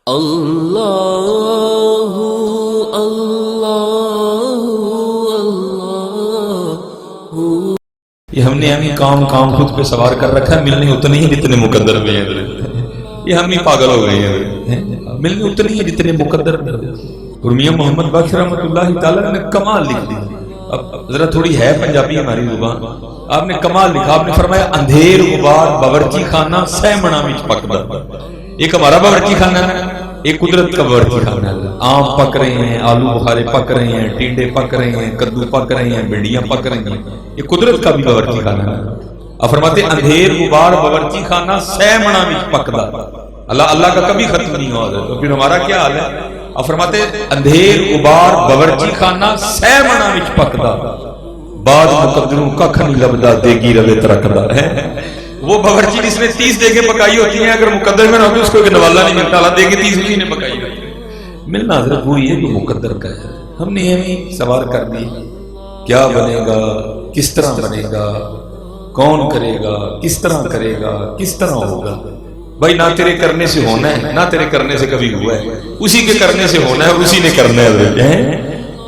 اللہ اللہ اللہ۔ یہ ہم نے کام خود پہ سوار کر رکھا ہے، ملنے اتنے ہی جتنے مقدر میں ہیں۔ یہ ہم ہی پاگل ہو گئے ہیں، ملنے اتنے ہی جتنے مقدر میں۔ اور میاں محمد باقر رحمۃ اللہ تعالیٰ نے کمال لکھ دی۔ اب ذرا تھوڑی ہے پنجابی ہماری زبان، آپ نے کمال لکھا، آپ نے فرمایا اندھیر غبار باورچی خانہ سہ منا وچ پکدا۔ ایک ہمارا باورچی خانہ ہے، ایک قدرت کا باورچی خانہ ہے۔ آم پک رہے ہیں، آلو بخارے پک رہے ہیں، ٹینڈے پک رہے ہیں، کدو پک رہے ہیں، بھنڈیاں پک رہی ہیں، یہ قدرت کا بھی باورچی خانہ ہے۔ آپ فرماتے اندھیر غبار باورچی خانہ سہ منا وچ پکدا۔ اللہ کا کبھی ختم نہیں ہوا، تو پھر ہمارا کیا حال ہے؟ آپ فرماتے اندھیر غبار باورچی خانہ سہ منا وچ پکدا، بعد مقدروں ککھ نہیں لبدا دیگی روے ترکدا ہے۔ وہ باورچی جس نے 30 دیگیں پکائی ہوتی ہیں، اگر مقدر میں نہ ہو تو اس کو ایک نوالا نہیں ملتا، اللہ دیگیں 30 اسی نے پکائی ہوتی ہے۔ ملنا حضرت وہی ہے جو مقدر کا ہے۔ ہم نے یہی سوال کر دی، کیا بنے گا، کس طرح بنے گا، کون کرے گا، کس طرح کرے گا، کس طرح ہوگا؟ بھائی نہ تیرے کرنے سے ہونا ہے، نہ تیرے کرنے سے کبھی ہوا ہے، اسی کے کرنے سے ہونا ہے اور اسی نے کرنا ہے حضرت۔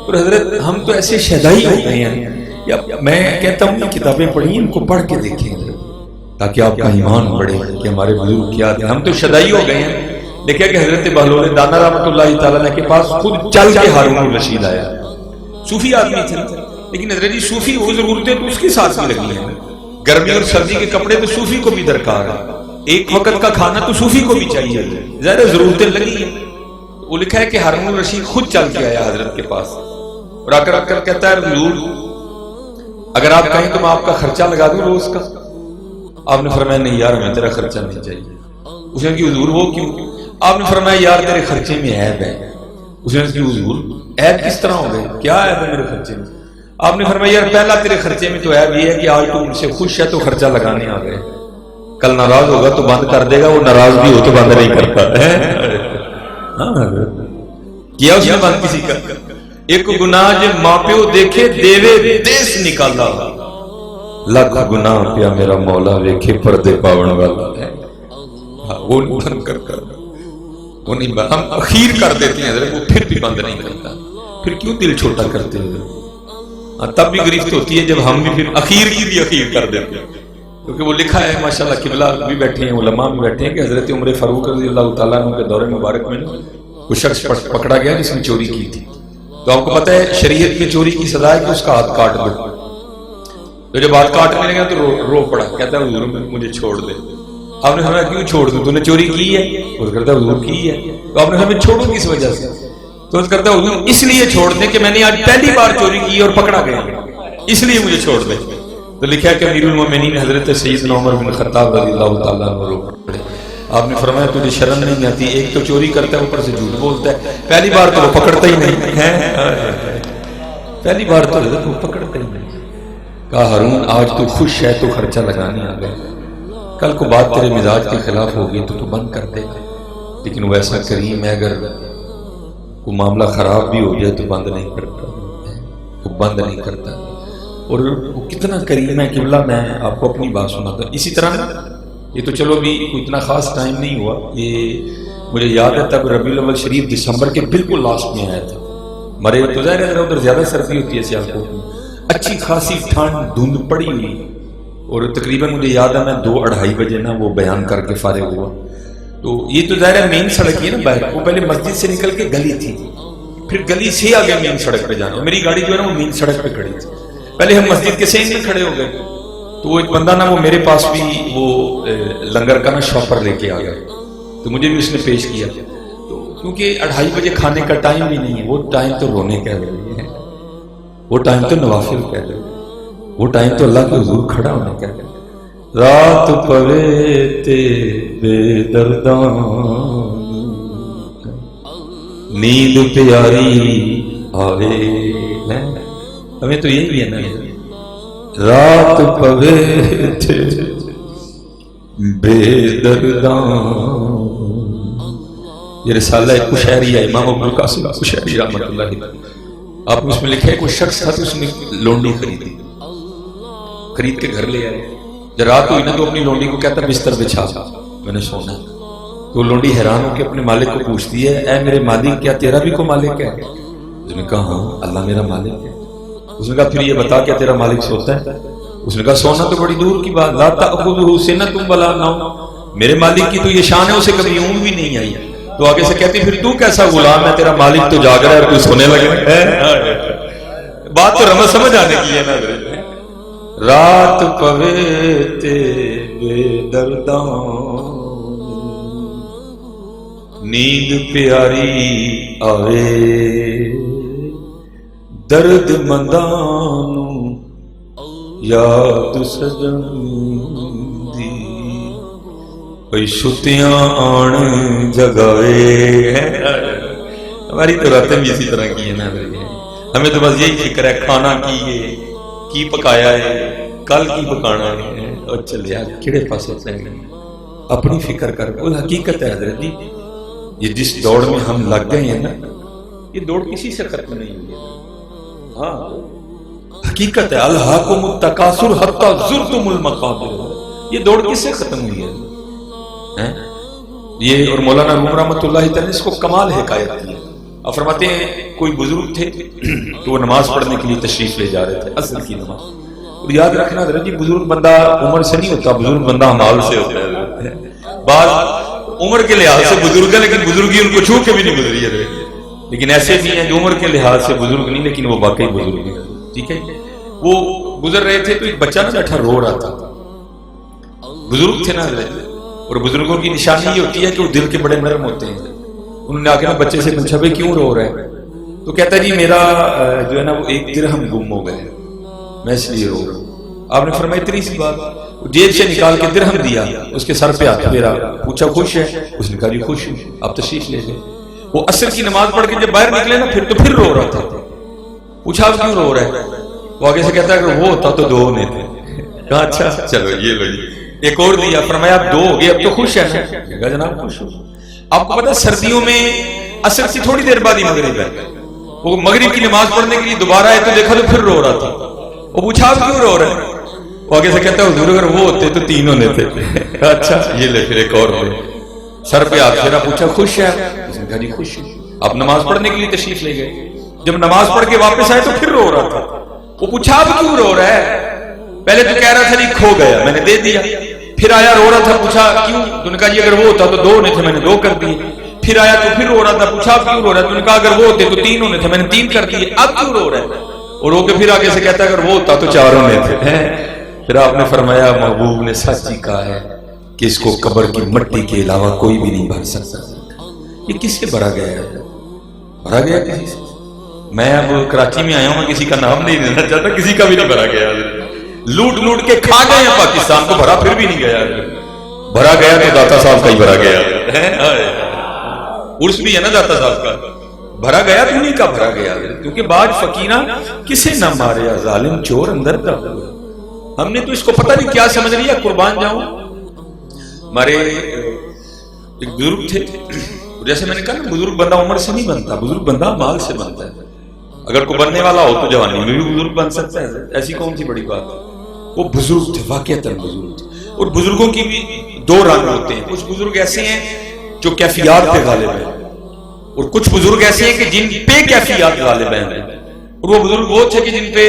اور حضرت ہم تو ایسے شہدائی ہو گئے ہیں، میں کہتا ہوں یہ کتابیں پڑھیں، ان کو پڑھ کے دیکھیں تاکہ آپ کا ایمان بڑھے کہ ہمارے بزرگ کیا تھے۔ ہم تو شہدائی ہو گئے ہیں، دیکھا کہ حضرت بہلول دانا رحمۃ اللہ تعالیٰ کے پاس خود چل کے ہارون الرشید آیا۔ صوفی آدمی تھے، لیکن حضرت جی صوفی وہ ضرورتیں تو اس کے ساتھ بھی لگی ہیں۔ گرمی اور سردی کے کپڑے تو صوفی کو بھی درکار ہے، ایک وقت کا کھانا تو صوفی کو بھی چاہیے، ظاہر ضرورتیں لگی ہیں۔ وہ لکھا ہے کہ ہارون الرشید خود چل کے آیا حضرت کے پاس، اور آ کر کہتا ہے حضور اگر آپ کہیں تو میں آپ کا خرچہ لگا دوں روز کا۔ آپ نے فرمایا نہیں یار ہمیں تیرا خرچہ نہیں چاہیے۔ اس نے کہا حضور وہ کیوں؟ آپ نے فرمایا یار تیرے خرچے میں عیب ہے۔ اس نے کہا حضور عیب کس طرح ہو گئے، کیا عیب ہے میرے خرچے میں؟ آپ نے فرمایا یار پہلا تیرے خرچے میں تو عیب یہ ہے کہ آج تو ان سے خوش ہے تو خرچہ لگانے آ گئے، کل ناراض ہوگا تو بند کر دے گا، وہ ناراض بھی ہو تو بند نہیں کرتا ہے۔ کیا اس نے بند کسی کا؟ ایک گناہ جب ماں پیو دیکھے دیوے دیس نکالا، لاکھ گناہ پیا میرا مولا ویکھے پردے پاون والا ہے۔ وہ بند کر وہ نہیں بند، ہم اخیر کر دیتے ہیں وہ پھر بھی بند نہیں کرتا۔ پھر کیوں دل چھوٹا کرتے ہیں؟ تب بھی گرفت ہوتی ہے جب ہم بھی پھر اخیر کی بھی اخیر کر دیتے ہیں، کیونکہ وہ لکھا ہے ماشاءاللہ قبلہ بھی بیٹھے ہیں، علماء بھی بیٹھے ہیں کہ حضرت عمر فاروق رضی اللہ تعالیٰ عنہ کے دور مبارک میں وہ شخص پکڑا گیا جس نے چوری کی تھی۔ تو آپ کو پتہ ہے شریعت میں چوری کی سزا ہے کہ اس کا ہاتھ کاٹ دو۔ تو جب ہاتھ کاٹنے لگا تو رو پڑا، کہتا ہے حضور مجھے چھوڑ دے۔ آپ نے فرمایا کیوں چھوڑ دوں، تو نے چوری کی ہے؟ وہ کرتا ہے حضور کی ہے۔ تو آپ نے فرمایا چھوڑوں کس وجہ سے؟ تو وہ کرتا ہے حضور اس لیے چھوڑ دیں کہ میں نے آج پہلی بار چوری کی اور پکڑا گیا، اس لیے مجھے چھوڑ دیں۔ تو لکھا ہے کہ امیر المومنین حضرت سیدنا عمر بن خطاب رضی اللہ تعالیٰ عنہ رو پڑے۔ آپ نے فرمایا تجھے شرم نہیں آتی، ایک تو چوری کرتا ہے اوپر سے جھوٹ بولتا ہے، پہلی بار تو وہ پکڑتا ہی نہیں ہے، پہلی بار تو حضرت وہ پکڑتا ہی نہیں۔ کہا ہارون آج تو خوش ہے تو خرچہ لگانے آ گئے، کل کو بات تیرے مزاج کے خلاف ہوگی تو بند کر دے گا، لیکن وہ ایسا کریم ہے اگر کوئی معاملہ خراب بھی ہو جائے تو بند نہیں کرتا، وہ بند نہیں کرتا۔ اور وہ کتنا کریم ہے قبلہ، میں آپ کو اپنی بات سناتا ہوں۔ اسی طرح یہ تو چلو بھی کوئی اتنا خاص ٹائم نہیں ہوا، یہ مجھے یاد ہے تب ربیع الاول شریف دسمبر کے بالکل لاسٹ میں آیا تھا۔ ہمارے تو ظاہر ہے ادھر زیادہ سردی ہوتی ہے سیالکوٹ میں، اچھی خاصی ٹھنڈ دھند پڑی ہوئی، اور تقریباً مجھے یاد ہے میں 2-2:30 بجے نا وہ بیان کر کے فارغ ہوا۔ تو یہ تو ظاہر ہے مین سڑک ہے نا باہر، وہ پہلے مسجد سے نکل کے گلی تھی، پھر گلی سے آگے مین سڑک پہ جانا، میری گاڑی جو ہے نا وہ مین سڑک پہ کھڑی تھی۔ پہلے ہم مسجد کے سین میں کھڑے ہو گئے، تو وہ ایک بندہ نا وہ میرے پاس بھی وہ لنگر کا نا شاپر لے کے آ گیا، تو مجھے بھی اس نے پیش کیا۔ تو کیونکہ 2:30 بجے کھانے کا ٹائم بھی نہیں ہے، وہ ٹائم تو رونے کا ہے، وہ ٹائم تو نوافل کا ہے، وہ ٹائم تو اللہ کے حضور کھڑا ہونے کا ہے۔ رات پوے تے بے درداں نیند پیاری آوے، ہمیں تو یہی ہے نا، رات پوے تھے بے درداں۔ یہ رسالہ کشیری ہے امام ابو القاسم کشیری رحمۃ اللہ علیہ، آپ اس میں لکھے کوئی شخص تھا تو اس نے لونڈی خرید کے گھر لے آئے، جب رات ہوئی نا تو اپنی لونڈی کو کہتا بستر بچھا میں نے سونا، تو لونڈی حیران ہو کے اپنے مالک کو پوچھتی ہے اے میرے مالک کیا تیرا بھی کوئی مالک ہے؟ اس نے کہا ہاں اللہ میرا مالک ہے۔ اس نے کہا پھر یہ بتا کیا تیرا مالک سوتا ہے؟ اس نے کہا سونا تو بڑی دور کی بات، لا تأخذہ سنۃ ولا نوم، میرے مالک کی تو یہ شان ہے اسے کبھی اونگ بھی نہیں آئی۔ تو آگے سے کہتی پھر تو کیسا غلام ہے، تیرا مالک تو جاگ رہا ہے اور تو سونے لگے ہے۔ بات تو رمز سمجھ آنے کی ہے نا۔ رات پوے تے بے درداں نیند پیاری آوے، درد مندانو یاد سجن دی، کوئی چھٹیاں آن جگائے۔ ہماری تو راتیں بھی اسی طرح کی ہے نا، ہمیں تو بس یہی فکر ہے کھانا کی پکایا ہے، کل کی پکانا ہے، اور چل یار کیڑے پاس ہوتے ہیں، اپنی فکر کر۔ وہ حقیقت ہے حضرت جی، یہ جس دوڑ میں ہم لگ گئے ہیں نا، یہ دوڑ کسی سے ختم نہیں ہوئی ہے۔ ہاں حقیقت ہے، الہاکم التکاثر حتی زرتم المقابر، یہ دوڑ کس سے ختم ہوئی ہے؟ یہ اور مولانا روم رحمۃ اللہ تعالی اس کو کمال حکایت کی ہے۔ آپ فرماتے ہیں کوئی بزرگ تھے تو وہ نماز پڑھنے کے لیے تشریف لے جا رہے تھے، اصل کی نماز۔ اور یاد رکھنا حضرت جی بزرگ بندہ عمر سے نہیں ہوتا، بزرگ بندہ اعمال سے ہوتا ہے۔ بعض عمر کے لحاظ سے بزرگ ہے لیکن بزرگی ان کو چھو کے بھی نہیں گزری ہے، لیکن ایسے بھی ہیں جو عمر کے لحاظ سے بزرگ نہیں لیکن وہ واقعی بزرگ ہیں۔ ٹھیک ہے، وہ گزر رہے تھے تو ایک بچہ نہ بیٹھا رو رہا تھا، بزرگ تھے نا حضرت، اور بزرگوں کی نشانی یہ ہوتی ہے کہ وہ دل کے بڑے نرم ہوتے ہیں۔ انہوں نے آ کے بچے سے پوچھا بھائی کیوں رو رہا ہے؟ تو کہتا ہے جی میرا جو ہے نا وہ 1 درہم گم ہو گئے، میں اس لیے رو رہا ہوں۔ آپ نے فرمایا اتنی سی بات؟ جیب سے نکال کے درہم دیا، اس کے سر پہ ہاتھ پھیرا، پوچھا خوش ہے؟ اس نے کہا جی خوش ہوں، آپ تشریف لے لیں۔ وہ عصر کی نماز پڑھ کے جب باہر نکلے نا پھر رو رہا تھا۔ پوچھا آپ کیوں رو رہا ہے؟ وہ آگے سے کہتا ہے کہ وہ ہوتا تو 2 ہونے تھے۔ کہا اچھا چلو یہ لو جی، ایک اور دیا، فرمایا اب 2 ہو گئے، اب تو خوش ہے نا؟ کہا جناب خوش ہوں۔ آپ کو پتا سردیوں میں عصر سے تھوڑی دیر بعد ہی مغرب ہے، وہ مغرب کی نماز پڑھنے کے لیے دوبارہ آئے تو دیکھا تو پھر رو رہا تھا۔ وہ پوچھا آپ کیوں رو رہے ہیں؟ وہ آگے سے کہتا ہے حضور اگر وہ ہوتے تو 3 ہونے تھے۔ اچھا یہ لے پھر ایک اور لے، سر پہ ہاتھ پھیرا، پوچھا خوش ہے؟ اس نے کہا جی خوش ہوں۔ آپ نماز پڑھنے کے لیے تشریف لے گئے، جب نماز پڑھ کے واپس آئے تو پھر رو رہا تھا۔ وہ پوچھا آپ کیوں رو رہا ہے؟ پہلے تو کہہ رہا تھا جی کھو گیا میں نے دے دیا، پھر آیا رو رہا تھا، پوچھا کیوں؟ تو نے کہا جی اگر وہ ہوتا تو 2 ہونے تھے میں نے 2 کر دیے۔ پھر آیا تو پھر رو رہا تھا، پوچھا کیوں رو رہا ہے؟ تو نے کہا اگر وہ ہوتے تو 3 ہونے تھے میں نے 3 کر دیے، اب کیوں رو رہا ہے؟ اور رو کے پھر آگے سے کہتا ہے اگر وہ ہوتا تو 4 ہونے تھے۔ پھر آپ نے فرمایا محبوب نے سچ ہی کہا ہے کہ اس کو قبر کی مٹی کے علاوہ کوئی بھی نہیں بھر سکتا۔ یہ کس سے بھرا گیا ہے؟ بھرا گیا کسی سے؟ میں اب کراچی میں آیا ہوں، کسی کا نام نہیں لینا چاہتا، کسی کا بھی نہیں بھرا گیا۔ لوٹ کے کھا گئے ہیں پاکستان کو، بھرا پھر بھی نہیں گیا۔ بھرا گیا تو داتا صاحب کا ہی بھرا گیا، عرس بھی ہے نا داتا صاحب کا، بھرا گیا تو انہیں کا بھرا گیا، کیونکہ باج فقیرہ کسے نہ مارے ظالم چور اندر دا۔ ہم نے تو اس کو پتہ نہیں کیا سمجھ لیا، قربان جاؤں۔ ہمارے ایک بزرگ تھے، جیسے میں نے کہا نا بزرگ بندہ عمر سے نہیں بنتا، بزرگ بندہ مال سے بنتا ہے۔ اگر کوئی بننے والا ہو تو جوانی میں بھی بزرگ بن سکتا ہے، ایسی کون سی بڑی بات ہے۔ وہ بزرگ تھے، واقعتاً بزرگ تھے، اور بزرگوں کی بھی 2 رنگ ہوتے ہیں۔ کچھ بزرگ ایسے ہیں جو کیفیات پہ غالب ہیں، اور کچھ بزرگ ایسے ہیں کہ جن پہ کیفیات غالب ہیں، اور وہ بزرگ وہ تھے کہ جن پہ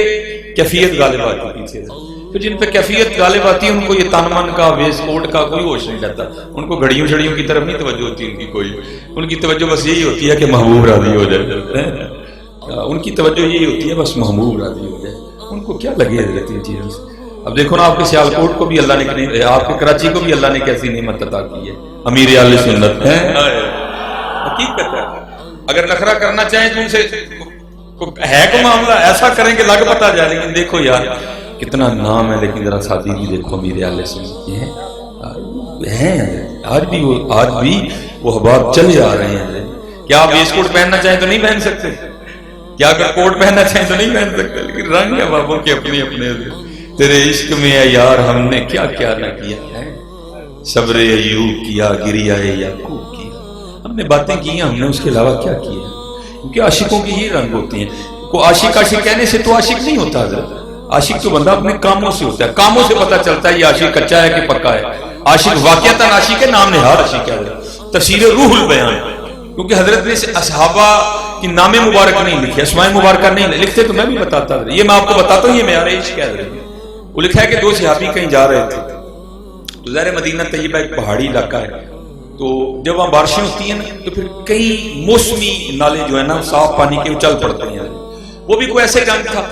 کیفیت غالب آتی تھی۔ تو جن پہ کیفیت غالب آتی ہے ان کو یہ تن من کا ویس کوٹ کا کوئی ہوش نہیں رہتا، ان کو گھڑیوں شڑیوں کی طرف نہیں توجہ ہوتی ان کی کوئی، ان کی توجہ بس یہی ہوتی ہے کہ محبوب راضی ہو جائے، ان کی توجہ یہی ہوتی ہے بس محبوب راضی ہو جائے، ان کو کیا لگے رہتی ہے چیزوں سے۔ اب دیکھو نا آپ کے سیالکوٹ کو بھی اللہ نے، آپ کے کراچی کو بھی اللہ نے کیسی نعمت عطا کی ہے، امیر اہل سنت ہے۔ حقیقت ہے، اگر نخرہ کرنا چاہیں تو ان سے ہے کو معاملہ ایسا کریں کہ لگ پتا جائے، لیکن دیکھو یار کتنا نام ہے، لیکن ذرا سادی بھی دیکھو امیر اہل سنت ہیں، آج بھی وہ احباب چلے آ رہے ہیں۔ کیا آپ ویسٹ کوٹ پہننا چاہیں تو نہیں پہن سکتے، کیا اگر کوٹ پہننا چاہیں تو نہیں پہن سکتے، لیکن رنگ ہے بابوں کے اپنے اپنے۔ تیرے عشق میں ہے یار ہم نے کیا کیا نہ کیا ہے، صبر ایوب کیا، گریہ یعقوب کیا، ہم نے باتیں کی ہیں، ہم نے اس کے علاوہ کیا کیا؟ کیونکہ عاشقوں کی یہ رنگ ہوتی ہیں۔ کو عاشق کہنے سے تو عاشق نہیں ہوتا حضرت، عاشق تو بندہ اپنے کاموں سے ہوتا ہے، کاموں سے پتہ چلتا ہے یہ عاشق کچا ہے کہ پکا ہے۔ عاشق واقعتاً عاشق ہے، نام نہاد عاشق ہے۔ تفسیر روح البیان، کیونکہ حضرت نے اصحابہ کی نام مبارک نہیں لکھے، اسماء مبارکہ نہیں لکھتے، تو میں بھی بتاتا ہوں، یہ میں آپ کو بتاتا ہوں، یہ معیار عشق ہے حضرت۔ وہ لکھا ہے کہ دو صحابی کہیں جا رہے تھے، تو ظاہر مدینہ طیبہ ایک پہاڑی علاقہ ہے، تو جب وہاں بارشیں ہوتی ہیں نا تو پھر کئی موسمی نالے جو ہے نا صاف پانی کے اچھل پڑتے ہیں، وہ بھی کوئی ایسے جنگ تھا،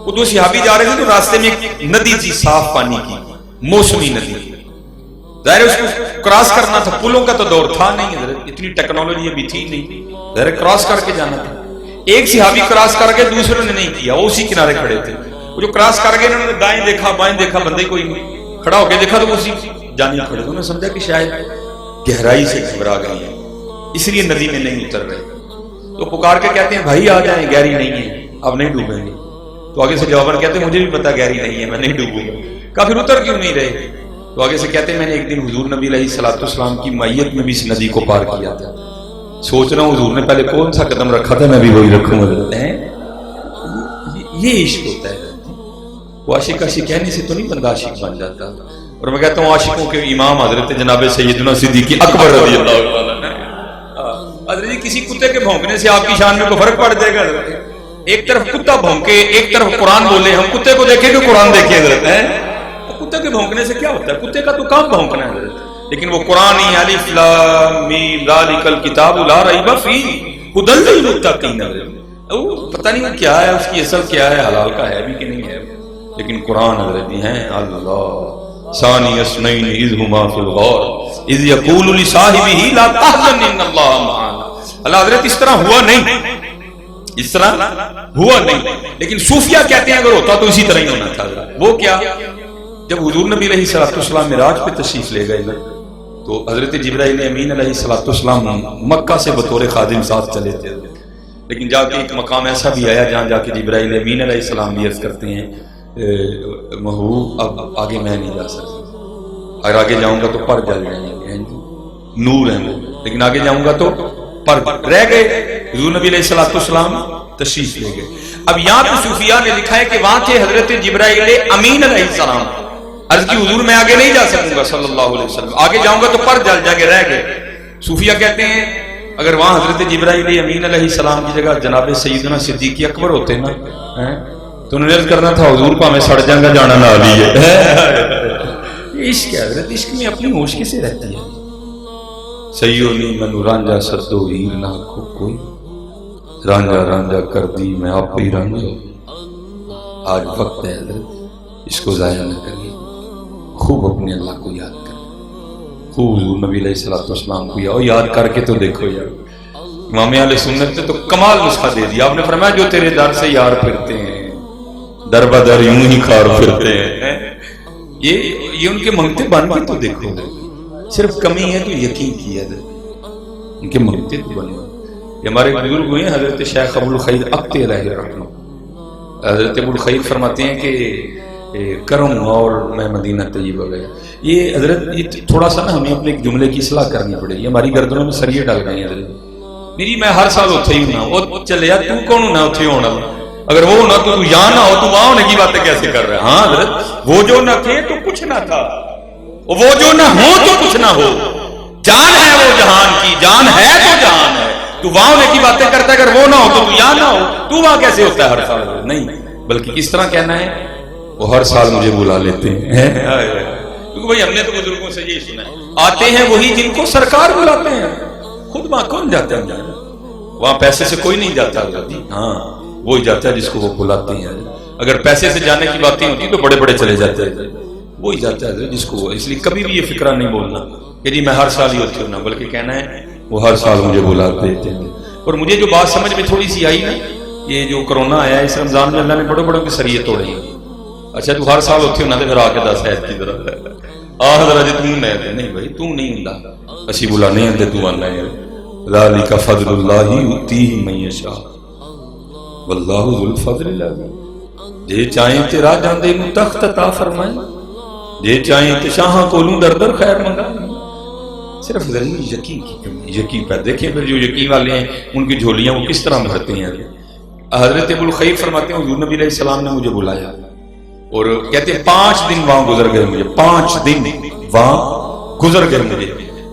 وہ دو صحابی جا رہے تھے تو راستے میں ایک ندی تھی صاف پانی کی، موسمی ندی، ظاہر اس کو کراس کرنا تھا، پلوں کا تو دور تھا نہیں حضرت، اتنی ٹیکنالوجی ابھی تھی نہیں، ظاہر کراس کر کے جانا تھا۔ ایک صحابی کراس کر کے، دوسرے نے نہیں کیا، وہ اسی کنارے کھڑے تھے، وہ جو کراس کر گئے انہوں نے دائیں دیکھا بائیں دیکھا، بندے کوئی نہیں، کھڑا ہو کے دیکھا تو وہ اسی جانے کھڑے، انہوں نے سمجھا کہ شاید گہرائی سے گھبرا گئی ہیں اس لیے ندی میں نہیں اتر رہے، تو پکار کے کہتے ہیں بھائی آ جائیں، گہری نہیں ہے، اب نہیں ڈوبیں گے، تو آگے سے جواباً کہتے ہیں مجھے بھی پتا گہری نہیں ہے، میں نہیں ڈوبوں گا، کہا پھر اتر کیوں نہیں رہے؟ تو آگے سے کہتے ہیں میں نے ایک دن حضور نبی علیہ الصلوۃ والسلام کی معیت میں بھی اس ندی کو پار کیا تھا، سوچ رہا ہوں حضور نے پہلے کون سا قدم رکھا تھا میں بھی وہی رکھوں گا۔ یہ عشق ہوتا ہے، وہ عاشق عاشق کہنے سے تو نہیں بندہ عاشق بن جاتا، اور میں کہتا ہوں عاشقوں کے امام حضرت جناب سیدنا صدیق اکبر رضی اللہ عنہ، حضرت جی کسی کتے کے بھونکنے سے آپ کی شان میں کوئی فرق پڑ جائے گا حضرت؟ ایک طرف کتا بھونکے ایک طرف قرآن بولے، ہم کتے کو دیکھیں کہ قرآن دیکھیں حضرت ہیں؟ کتے کے بھونکنے سے کیا ہوتا ہے؟ کتے کا تو کام بھونکنا ہے حضرت، لیکن وہ قرآن ہی الف لام میم ذالک الکتاب لا ریب فیہ ھدی للمتقین، پتہ نہیں کیا ہے، اس کی اصل کیا ہے، حلال کا ہے بھی کہ نہیں ہے، لیکن قرآن حضرت ہیں اللہ ثانی اثنین اذ ہما فی الغار اذ یقول لصاحبہ لا تحزن ان اللہ معنا۔ اللہ حضرت اس طرح ہوا نہیں، اس طرح ہوا نہیں، لیکن صوفیہ کہتے ہیں اگر ہوتا تو اسی طرح ہی ہونا تھا۔ وہ کیا؟ جب حضور نبی علیہ الصلوۃ والسلام معراج پہ تشریف لے گئے تو حضرت جبرائیل امین علیہ الصلوۃ والسلام مکہ سے بطور خادم ساتھ چلے تھے، لیکن جا کے ایک مقام ایسا بھی آیا جہاں جا کے جبرائیل امین علیہ السلام بھی عرض کرتے ہیں محبوب اب آگے میں نہیں جا سکتا، اگر آگے جاؤں گا تو پر جل جائیں گے، نور ہیں لیکن آگے جاؤں گا تو پر رہ گئے۔ حضور نبی علیہ الصلوۃ والسلام تشریف لے گئے۔ اب یہاں پہ صوفیاء نے لکھا ہے کہ وہاں تھے حضرت جبرائیل امین علیہ السلام، عرض کی حضور میں آگے نہیں جا سکوں گا صلی اللہ علیہ وسلم، آگے جاؤں گا تو پر جل جا کے رہ گئے۔ صوفیاء کہتے ہیں اگر وہاں حضرت جبرائیل امین علیہ السلام کی جگہ جناب سیدنا صدیق اکبر ہوتے نا تو انہوں نے عرض کرنا تھا حضور پا میں سڑ جاؤں گا جانا نہ لیے۔ عشق ہے حضرت، عشق میں اپنی ہوش کسے رہتی ہے؟ سیونی منو رانجا سدو ہیر نہ کو کوئی، رانجا رانجا کر دی میں آپ ہی رانجا، آج وقت ہے حضرت اس کو ضائع نہ کریے، خوب اپنے اللہ کو یاد کریں، خوب حضور نبی علیہ الصلوۃ والسلام کو یاد کر کے تو دیکھو یار، امام اہل سنت نے تو کمال نسخہ دے دیا، آپ نے فرمایا جو تیرے در سے یار پھرتے ہیں در بدر یوں ہی خار پھرتے ہیں، یہ ان کے منگتے بن کے تو دیکھو، صرف کمی ہے تو یقین کی ہے ان کے منگتے تو بنو۔ یہ ہمارے بزرگ ہوئے ہیں حضرت شیخ ابو الخیر اقتی علیہ الرحمہ، حضرت ابو الخیر فرماتے ہیں کہ کرم اور میں مدینہ طیبہ گیا، یہ حضرت یہ تھوڑا سا نا ہمیں اپنے ایک جملے کی اصلاح کرنی پڑے گی، ہماری گردنوں میں سریے ڈال گئے ہیں حضرت، میری میں ہر سال اتھے ہی ہونا، وہ چلے یار تو کون ہونا اتھے ہونا، اگر وہ ہونا تو یہاں نہ ہو تو وہاں ہونے کی باتیں کیسے کر رہے ہیں؟ ہاں حضرت وہ جو نہ تھے تو کچھ نہ تھا، وہ جو نہ ہو تو کچھ نہ ہو، جان ہے وہ جہان کی، جان ہے تو جہان ہے، تو وہاں ہونے کی باتیں کرتا ہے، اگر وہ نہ ہو تو یہاں نہ ہو، تو وہاں کیسے ہوتا ہے ہر سال؟ نہیں، بلکہ کس طرح کہنا ہے وہ ہر سال مجھے بلا لیتے ہیں، کیونکہ بھائی ہم نے تو بزرگوں سے یہی سنا ہے، آتے ہیں وہی جن کو سرکار بلاتے ہیں، خود وہاں کون جاتا ہے؟ وہاں پیسے سے کوئی نہیں جاتا، ہاں وہی جاتا ہے جس کو وہ بلاتے ہیں، اگر پیسے سے جانے کی باتیں ہوتی تو بڑے بڑے چلے جاتے ہیں، وہی جاتا ہے جس کو وہ، اس لیے کبھی بھی یہ فکرہ نہیں بولنا کہ جی میں ہر سال ہی ہوتی ہوں نا، بلکہ کہنا ہے وہ ہر سال مجھے بلاتے ہیں۔ اور مجھے جو بات سمجھ میں تھوڑی سی آئی نا، یہ جو کرونا آیا ہے اس رمضان میں اللہ نے بڑے بڑوں کی سریے توڑی ہیں، اچھا تو ہر سال ہوتی ہوں نا تو پھر آ کے دس عید کی طرح آ ذرا جی تم نہیں بھائی تو نہیں ہوں اسی بلا نہیں ہوں تو آنا ہے، ذالک فضل اللہ یؤتیہ من یشاء واللہ ذو الفضل العظیم، جے چاہیں تے راہ جاندے نوں تخت عطا فرمائے، جے چاہیں تے شاہاں کولوں در در خیر منگائے، صرف ذریعہ یقین کی کمی، یقین پر دیکھیں پھر جو یقین والے ہیں ان کی جھولیاں وہ کس طرح بھرتے ہیں۔ حضرت ابو الخیر فرماتے ہیں حضور نبی علیہ السلام نے مجھے بلایا اور کہتے ہیں 5 دن وہاں گزر گئے مجھے، 5 دن وہاں گزر گئے مجھے،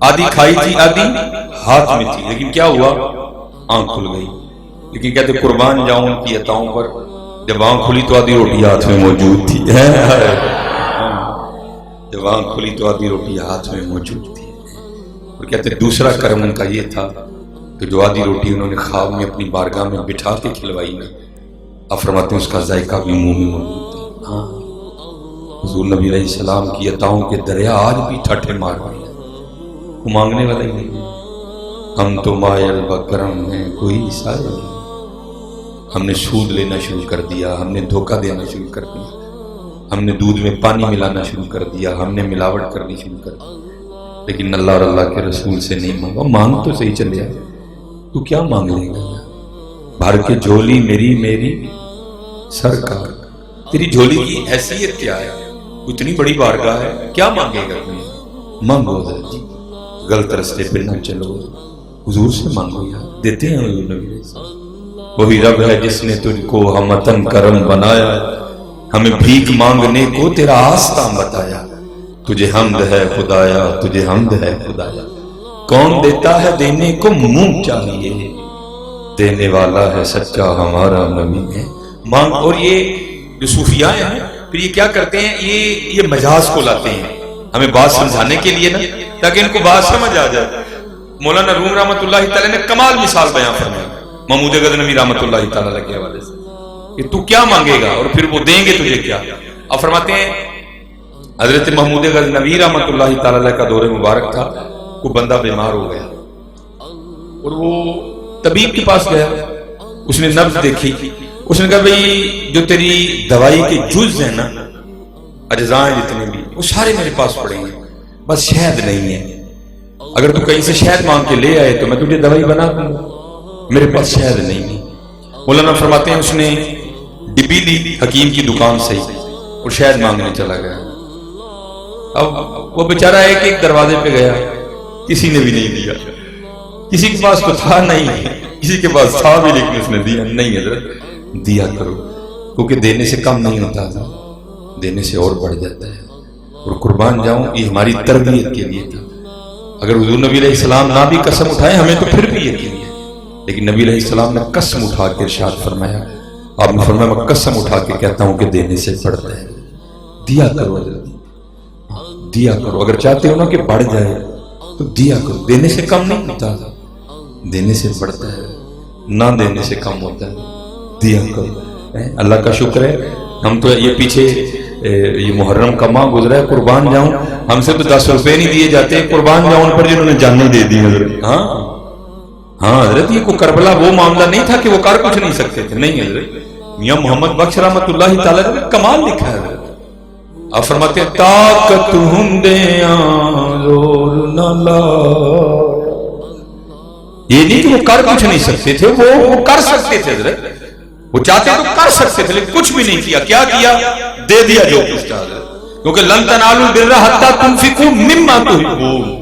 آدھی کھائی تھی آدھی ہاتھ میں تھی، لیکن کیا ہوا؟ آنکھ کھل گئی۔ لیکن کہتے قربان جاؤں ان کی عطاؤں پر، جب آنکھ کھلی تو آدھی روٹی ہاتھ میں موجود تھی۔ جب آنکھ کھلی تو آدھی روٹی ہاتھ میں موجود تھی۔ اور کہتے دوسرا کرم ان کا یہ تھا کہ جو آدھی روٹی انہوں نے خواب میں اپنی بارگاہ میں بٹھا کے کھلوائی نا، آپ فرماتے ہیں اس کا ذائقہ بھی منہ میں موجود تھا۔ ہاں، حضور نبی علیہ السلام کی عطاؤں کے دریا آج بھی ٹھٹھے مار رہے ہیں، وہ مانگنے والا ہی نہیں ہے۔ ہم تو مائل بکرم ہیں کوئی سائل نہیں، ہم نے سود لینا شروع کر دیا، ہم نے دھوکہ دینا شروع کر دیا، ہم نے دودھ میں پانی ملانا شروع کر دیا، ہم نے ملاوٹ کرنی شروع کر دی، لیکن اللہ اور اللہ کے رسول سے نہیں مانگا۔ مانگ تو صحیح چلے آئے، تو کیا مانگ لے گا؟ بھر کے جھولی میری میری سرکار، تیری جھولی کی حیثیت کیا ہے؟ اتنی بڑی بارگاہ ہے، کیا مانگے گا تمہیں؟ مانگو حضرت جی، غلط رستے پہ نہ چلو، حضور سے مانگو یار، دیتے ہیں حضور نبی۔ وہی رب ہے جس نے تجھ کو ہمتن کرم بنایا، ہمیں بھیک مانگنے کو تیرا آستان بتایا، تجھے حمد ہے خدایا، تجھے حمد ہے خدایا، کون دیتا ہے دینے کو منہ چاہیے، دینے والا ہے سچا ہمارا نبی ہے۔ مانگ، اور یہ جو صوفیاء ہیں پھر یہ کیا کرتے ہیں، یہ مجاز کو لاتے ہیں ہمیں بات سمجھانے کے لیے نا، تاکہ ان کو بات سمجھ آ جائے۔ مولانا روم رحمۃ اللہ تعالی نے کمال مثال بیان فرمائی محمود غزنوی رحمۃ اللہ تعالی کے حوالے سے کہ تو کیا مانگے گا اور پھر وہ دیں گے تجھے کیا۔ اب فرماتے ہیں حضرت محمود غزنوی رحمۃ اللہ تعالی کا دور مبارک تھا، کوئی بندہ بیمار ہو گیا اور وہ طبیب کے پاس گیا، اس نے نبض دیکھی، اس نے کہا بھئی جو تیری دوائی کے جز ہیں نا، اجزاء جتنے بھی، وہ سارے میرے پاس پڑے ہیں، بس شہد نہیں ہے، اگر تو کہیں سے شہد مانگ کے لے آئے تو میں تجھے دوائی بنا دوں گا، میرے پاس شہد نہیں ہے۔ مولانا فرماتے ہیں اس نے ڈبی لی حکیم کی دکان سے اور شہد مانگنے چلا گیا۔ اب وہ بیچارہ ایک دروازے پہ گیا، کسی نے بھی نہیں دیا، کسی کے پاس تو تھا نہیں، کسی کے پاس تھا بھی لیکن اس نے دیا نہیں۔ حضرت دیا کرو، کیونکہ دینے سے کم نہیں ہوتا، دینے سے اور بڑھ جاتا ہے۔ اور قربان جاؤں یہ ہماری تربیت کے لیے تھا۔ اگر حضور نبی علیہ السلام نہ بھی قسم اٹھائے ہمیں تو پھر بھی یقین ہے، لیکن نبی علیہ السلام نے قسم اٹھا کے ارشاد فرمایا، آپ نے فرمایا میں قسم اٹھا کے کہتا ہوں کہ دینے سے بڑھتا ہے، دیا کرو حضرت، دیا کرو، اگر چاہتے ہو نا کہ بڑھ جائے تو دیا کرو، دینے سے کم نہیں ہوتا، دینے سے بڑھتا ہے، نہ دینے سے کم ہوتا ہے، دیا کرو۔ اللہ کا شکر ہے ہم تو یہ پیچھے یہ محرم کا ماہ گزرا ہے، قربان جاؤں ہم سے تو 10 روپے نہیں دیے جاتے، قربان جاؤں ان پر جنہوں نے جانیں دے دی حضرت۔ ہاں حضرت، یہ کوئی کربلا وہ معاملہ نہیں تھا کہ وہ کر کچھ نہیں سکتے تھے، نہیں حضرت، میاں محمد بخش رحمۃ اللہ تعالی نے کمال لکھا ہے حضرت۔ آپ فرماتے ہیں طاقت ہندیاں زور نہ لا، یہ نہیں کہ وہ کر کچھ نہیں سکتے تھے، وہ کر سکتے تھے حضرت، وہ چاہتے تو کر سکتے تھے لیکن کچھ بھی نہیں کیا۔ کیا کیا؟ دے دیا جو کچھ تھا، کیونکہ لن تنالوا البر حتی تنفقوا مما تحبون،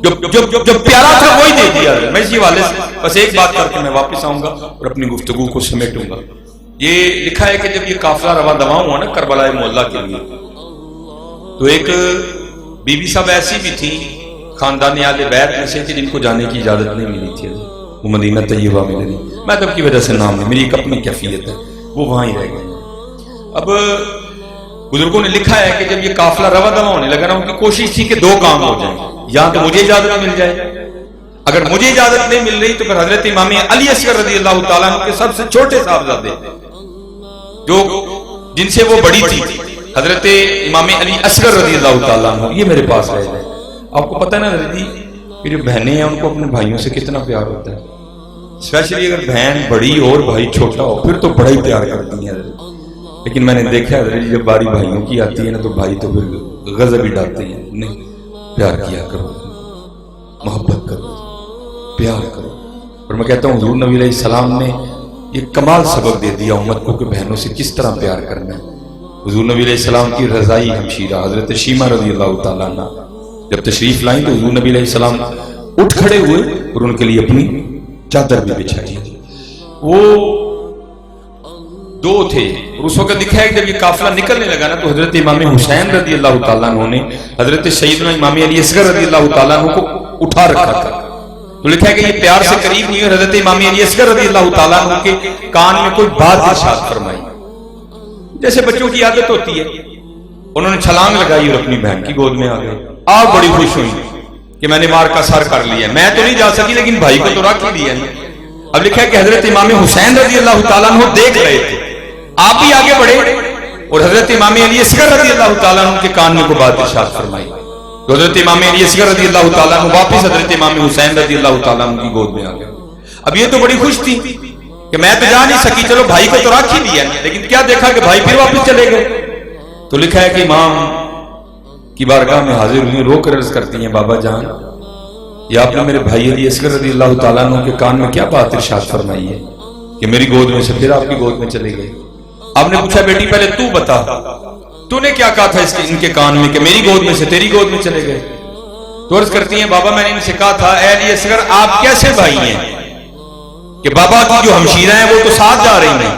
جو پیارا تھا وہی دے دیا۔ میں اسی والے سے بس ایک بات کر کے میں واپس آؤں گا اور اپنی گفتگو کو سمیٹوں گا۔ یہ لکھا ہے کہ جب یہ قافلہ رواں دواں ہوا نا کربلا معلیٰ کے لیے، تو ایک بی بی صاحب ایسی بھی تھی خاندان اہل بیت میں سے کہ جن کو جانے کی اجازت نہیں ملی تھی، وہ مدینہ طیبہ میں نہیں، میں تب کی وجہ سے نام نہیں، میری ایک اپنی کیفیت ہے، وہ وہاں ہی رہ گئے۔ اب بزرگوں نے لکھا ہے کہ جب یہ قافلہ رواں دواں ہونے لگا نا، ان کی کوشش تھی کہ 2 کام ہو جائیں، یا تو مجھے اجازت مل جائے، اگر مجھے اجازت نہیں مل رہی تو پھر حضرت امام علی اصغر رضی اللہ تعالیٰ عنہ کے سب سے چھوٹے صاحبزادے جو جن سے وہ بڑی تھی حضرت امام علی اصغر رضی اللہ تعالیٰ عنہ، یہ میرے پاس رہ گئے۔ آپ کو پتہ ہے نا حضرت جی کہ جو بہنیں ہیں ان کو اپنے بھائیوں سے کتنا پیار ہوتا ہے، اسپیشلی اگر بہن بڑی اور بھائی چھوٹا ہو پھر تو بڑا ہی پیار کرتی ہیں، لیکن میں نے دیکھا ہے جب باری بھائیوں کی آتی ہے نا تو بھائی تو پھر غضب ہی ڈالتے ہیں۔ نہیں، پیار کیا کرو، محبت کرو، پیار کرو۔ اور میں کہتا ہوں حضور نبی علیہ السلام نے یہ کمال سبق دے دیا امت کو کہ بہنوں سے کس طرح پیار کرنا ہے۔ حضور نبی علیہ السلام کی رضائی ہمشیرہ حضرت شیمہ رضی اللہ تعالیٰ عنہ جب تشریف لائیں تو حضور نبی علیہ السلام اٹھ کھڑے ہوئے اور ان کے لیے اپنی چادر بھی بچھائی۔ وہ دو تھے، اور اس وقت لکھا ہے کہ جب یہ قافلہ نکلنے لگا نا تو حضرت امام حسین رضی اللہ تعالیٰ عنہ نے حضرت سیدنا امام علی اصغر رضی اللہ تعالیٰ عنہ کو اٹھا رکھا تھا. تو لکھا ہے کہ یہ پیار سے قریب ہوئی اور حضرت امام علی اصغر رضی اللہ تعالیٰ عنہ کے کان میں کوئی بات ارشاد فرمائی. جیسے بچوں کی عادت ہوتی ہے، انہوں نے چھلانگ لگائی اور اپنی بہن کی گود میں آ گئے. آپ بڑی خوش ہوئی کہ میں نے مار کا سر کر لیا، میں تو نہیں جا سکی لیکن بھائی کو تو رکھ ہی لیا. اب لکھا ہے کہ حضرت امام حسین رضی اللہ تعالیٰ عنہ دیکھ رہے تھے، آپ بھی آگے بڑھے اور حضرت امام علی اصغر رضی اللہ تعالیٰ عنہ کے کان میں کوئی بات ارشاد فرمائی. تو حضرت امام علی اصغر رضی اللہ تعالیٰ عنہ واپس حضرت امام حسین رضی اللہ تعالیٰ عنہ کی گود میں آ گئے. اب یہ تو بڑی خوش تھی کہ میں تو جا نہیں سکی، چلو بھائی کو تو رکھ ہی لیا، لیکن کیا دیکھا کہ بھائی پھر واپس چلے گئے. تو لکھا ہے کہ امام کی بارگاہ میں حاضر ہوئی، رو کر عرض کرتی ہیں بابا جان، یہ آپ نے میرے بھائی علی اصغر رضی اللہ تعالیٰ عنہ کے کان میں کیا بات ارشاد فرمائی ہے کہ میری گود میں سے پھر آپ کی گود میں چلے گئے. آپ نے پوچھا بیٹی پہلے تو بتا، تو نے کیا کہا تھا ان کے کان میں کہ میری گود میں سے تیری گود میں چلے گئے. تو عرض کرتی ہیں بابا میں نے ان سے کہا تھا اے علی اصغر آپ کیسے بھائی ہیں کہ بابا کی جو ہمشیرہ ہیں وہ تو ساتھ جا رہی ہیں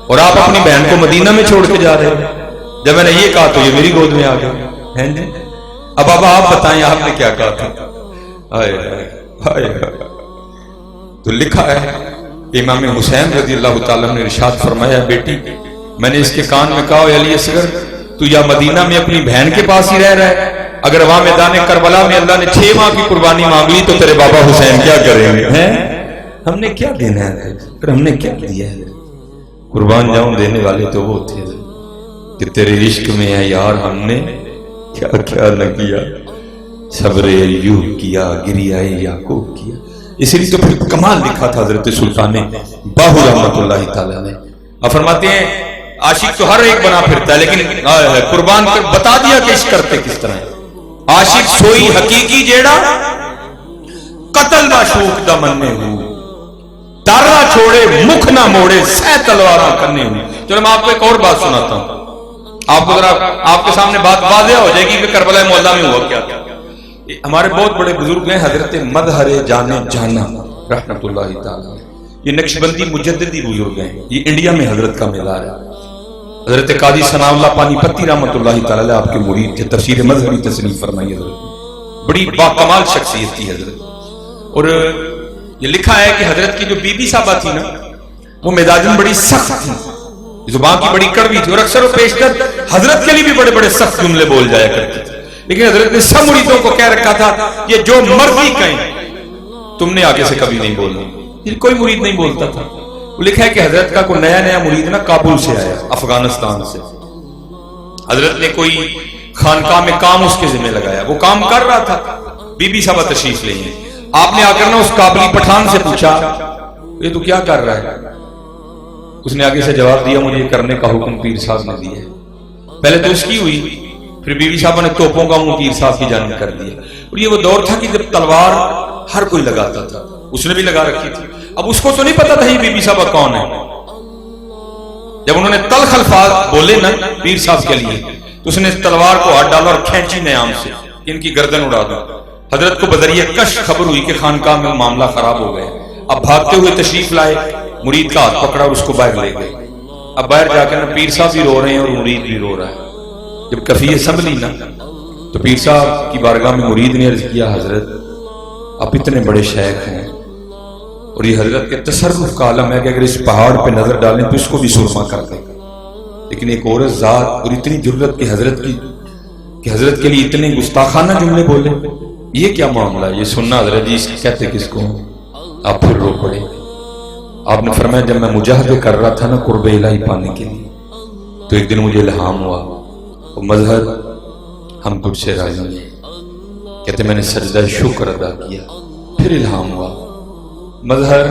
اور آپ اپنی بہن کو مدینہ میں چھوڑ کے جا رہے ہیں. جب میں نے یہ کہا تو یہ میری گود میں آ گئے. اب بابا آپ بتائیں آپ نے کیا کہا تھا. تو لکھا ہے کہ امام حسین رضی اللہ تعالیٰ نے ارشاد فرمایا بیٹی میں نے اس کے کان میں کہا علی اصغر تو یا مدینہ میں اپنی بہن کے پاس ہی رہ رہا ہے، اگر وہاں میدان کربلا میں اللہ نے 6 ماہ کی قربانی مانگ لی تو تیرے بابا حسین کیا کریں گے؟ ہم نے کیا دینا ہے اور ہم نے کیا دیا ہے؟ قربان جاؤں دینے والے تو وہ تھے کہ تیرے عشق میں ہے یار ہم نے کیا کیا نہ کیا، صبر ایوب کیا، گریہ یعقوب کیا. اس لیے تو پھر کمال لکھا تھا حضرت سلطان باہو رحمۃ اللہ تعالیٰ نے. اب فرماتے ہیں عاشق تو ہر ایک بنا پھرتا ہے لیکن قربان کر بتا دیا کہ عشق کرتے کس طرح ہے. عاشق سوئی حقیقی جیڑا قتل نہ شوق دا مننے ہو، تارا چھوڑے مکھ نہ موڑے سہ تلوارا کرنے ہوئی. چلو میں آپ کو ایک اور بات سناتا ہوں، آپ کو ذرا آپ کے سامنے بات واضح ہو جائے گی کہ کربلا معلیٰ میں ہوا کیا. ہمارے بہت بڑے بزرگ ہیں حضرت مظہر جانے جانا رحمت اللہ تعالی، یہ نقشبندی مجددی بزرگ ہیں، یہ انڈیا میں حضرت کا مزار ہے. حضرت قاضی ثناء اللہ پانی پتی رحمت اللہ تعالی آپ کے مرید تھے، تفسیر مذہبی تصنیف فرمائی حضرت، بڑی باکمال شخصیت تھی حضرت. اور یہ لکھا ہے کہ حضرت کی جو بی بی صاحبہ تھی نا وہ مزاجن بڑی سخت تھی، زبان کی بڑی کڑوی تھی اور اکثر و بیشتر حضرت کے لیے بھی بڑے بڑے سخت جملے بول جایا کرتی تھی. لیکن حضرت نے سب مریدوں کو کہہ رکھا تھا یہ جو مرضی کہیں تم نے آگے سے کبھی نہیں بولنا. یہ کوئی مرید نہیں بولتا تھا. وہ لکھا ہے کہ حضرت کا کوئی نیا مرید نا کابل سے آیا، افغانستان سے. حضرت نے کوئی خانقاہ میں کام اس کے ذمہ لگایا، وہ کام کر رہا تھا، بی بی صاحبہ تشریف لے گئے. آپ نے آ کر نا اس کابلی پٹھان سے پوچھا یہ تو کیا کر رہا ہے. اس نے آگے سے جواب دیا مجھے یہ کرنے کا حکم پیر صاحب نے دیا ہے. پہلے تو اس کی ہوئی، پھر بی بی صاحبہ نے توپوں کا منہ پیر صاحب کی جانب کر دیا. اور یہ وہ دور تھا کہ جب تلوار ہر کوئی لگاتا تھا، اس نے بھی لگا رکھی تھی. اب اس کو تو نہیں پتا تھا یہ بی بی صاحبہ کون ہے. جب انہوں نے تلخ الفاظ بولے نا پیر صاحب کے لیے تو اس نے تلوار کو ہاتھ ڈالا اور کھینچی نیام سے کہ ان کی گردن اڑا دو. حضرت کو بذریعہ کش خبر ہوئی کہ خانقاہ میں معاملہ خراب ہو گیا. اب بھاگتے ہوئے تشریف لائے، مرید کا ہاتھ پکڑا اور اس کو باہر لے گئے. اب باہر جا کے نا پیر صاحب بھی رو رہے ہیں اور مرید بھی رو رہا ہے. جب کفیہ سنبھلی نا تو پیر صاحب کی بارگاہ میں مرید نے عرض کیا حضرت آپ اتنے بڑے شیخ ہیں اور یہ حضرت کے تصرف کا عالم ہے کہ اگر اس پہاڑ پہ نظر ڈالیں تو اس کو بھی سرما کر دیں، لیکن ایک عورت ذات اور اتنی جرت کہ حضرت کے لیے اتنے گستاخانہ جملے بولے، یہ کیا معاملہ ہے. یہ سننا حضرت جی کہتے کس کو. آپ پھر رو پڑے. آپ نے فرمایا جب میں مجاہدے کر رہا تھا نا قرب الہی پانے کے لیے تو ایک دن مجھے الہام ہوا مظہر ہم تجھ سے راضی ہیں. کہتے میں نے سجدہ شکر ادا کیا. پھر الہام ہوا مظہر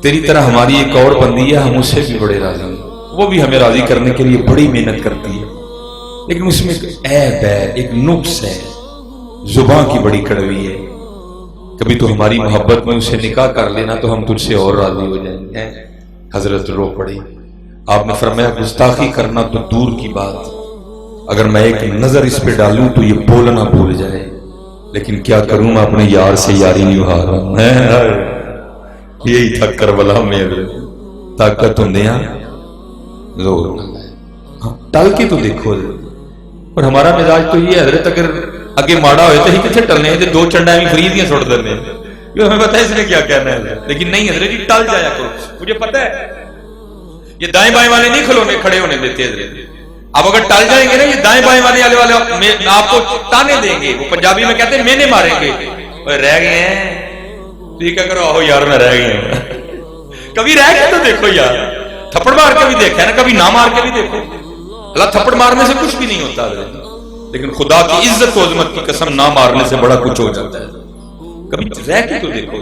تیری طرح ہماری ایک اور بندی ہے، ہم اس سے بھی بڑے راضی ہیں، وہ بھی ہمیں راضی کرنے کے لیے بڑی محنت کرتی ہے، لیکن اس میں ایک عیب ہے، ایک نقص ہے، زبان کی بڑی کڑوی ہے. کبھی تو ہماری محبت میں اسے نکاح کر لینا تو ہم تجھ سے اور راضی ہو جائیں گے. حضرت رو پڑی. آپ نے فرمایا گستاخی کرنا تو دور کی بات، اگر میں ایک نظر اس پہ ڈالوں تو یہ بولنا بھول جائے، لیکن کیا کروں میں اپنے یار سے یاری نبھا رہا ہوں. یہی تھا کربلا میں طاقت ہوندیاں زور نہ لائے. ہاں ٹل کے تو دیکھو. اور ہمارا مزاج تو یہ حضرت اگر اگے ماڑا ہوئے تو ہی کتنے ٹلنے ہیں, دو چنڈا بھی فری دیا سٹ دینے ہیں, ہمیں پتا ہے اس نے کیا کہنا ہے. لیکن نہیں حضرت جی ٹل جایا کرو. مجھے پتا ہے یہ دائیں بائیں والے نہیں کھڑے ہونے دیتے حضرت. اب اگر ٹل جائیں گے نا یہ دائیں بائیں والے آپ کو تانے دیں گے. وہ پنجابی میں کہتے ہیں مینے ماریں گے. رہ گئے ہیں تو یہ کیا کرو, آہو یار میں رہ گئے ہیں. کبھی رہ گئے تو دیکھو یار, تھپڑ مار کے بھی دیکھا ہے نا, کبھی نہ مار کے بھی دیکھو. اللہ تھپڑ مارنے سے کچھ بھی نہیں ہوتا حضرت, لیکن خدا کی عزت و عظمت کی قسم نہ مارنے سے بڑا کچھ ہو جاتا ہے. کبھی رہ کے تو دیکھو,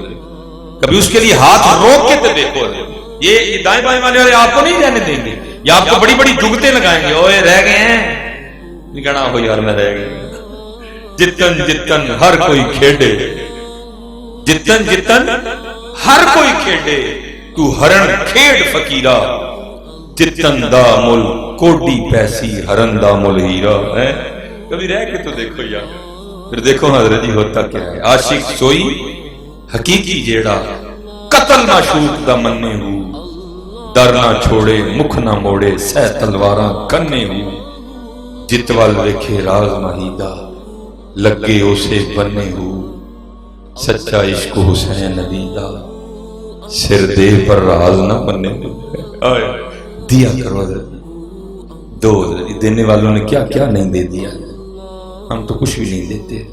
کبھی اس کے لیے ہاتھ روک کے تو دیکھو. یہ دائیں بائیں والے آپ کو نہیں رہنے دیں گے, یا آپ کو بڑی بڑی جگتیں لگائیں گے. اوے رہ گئے ہیں, نہیں کہنا ہو یار میں رہ گئے. جتن جتن ہر کوئی کھیڑے, جتن جتن ہر کوئی کھیڑے, تو ہرن کھیڑ فقیرہ, جتن دا مل کوڈی پیسی ہرن دا مل ہیرا. کبھی رہ کے تو دیکھو یار. پھر دیکھو حضرت جی ہوتا کیا ہے. عاشق سوئی حقیقی جیڑا, قتل معشوق دا مننے ہو, در نہ چھوڑے مکھ نہ موڑے سہ تلواراں کنے ہو, جتوال ویکھے راز مہیدہ لگے اسے بننے ہو, سچا عشق حسین نبی دا سر دے پر راز نہ بننے ہو. دیا کرو دو, دینے والوں نے کیا کیا نہیں دے دیا, ہم تو کچھ بھی نہیں دیتے.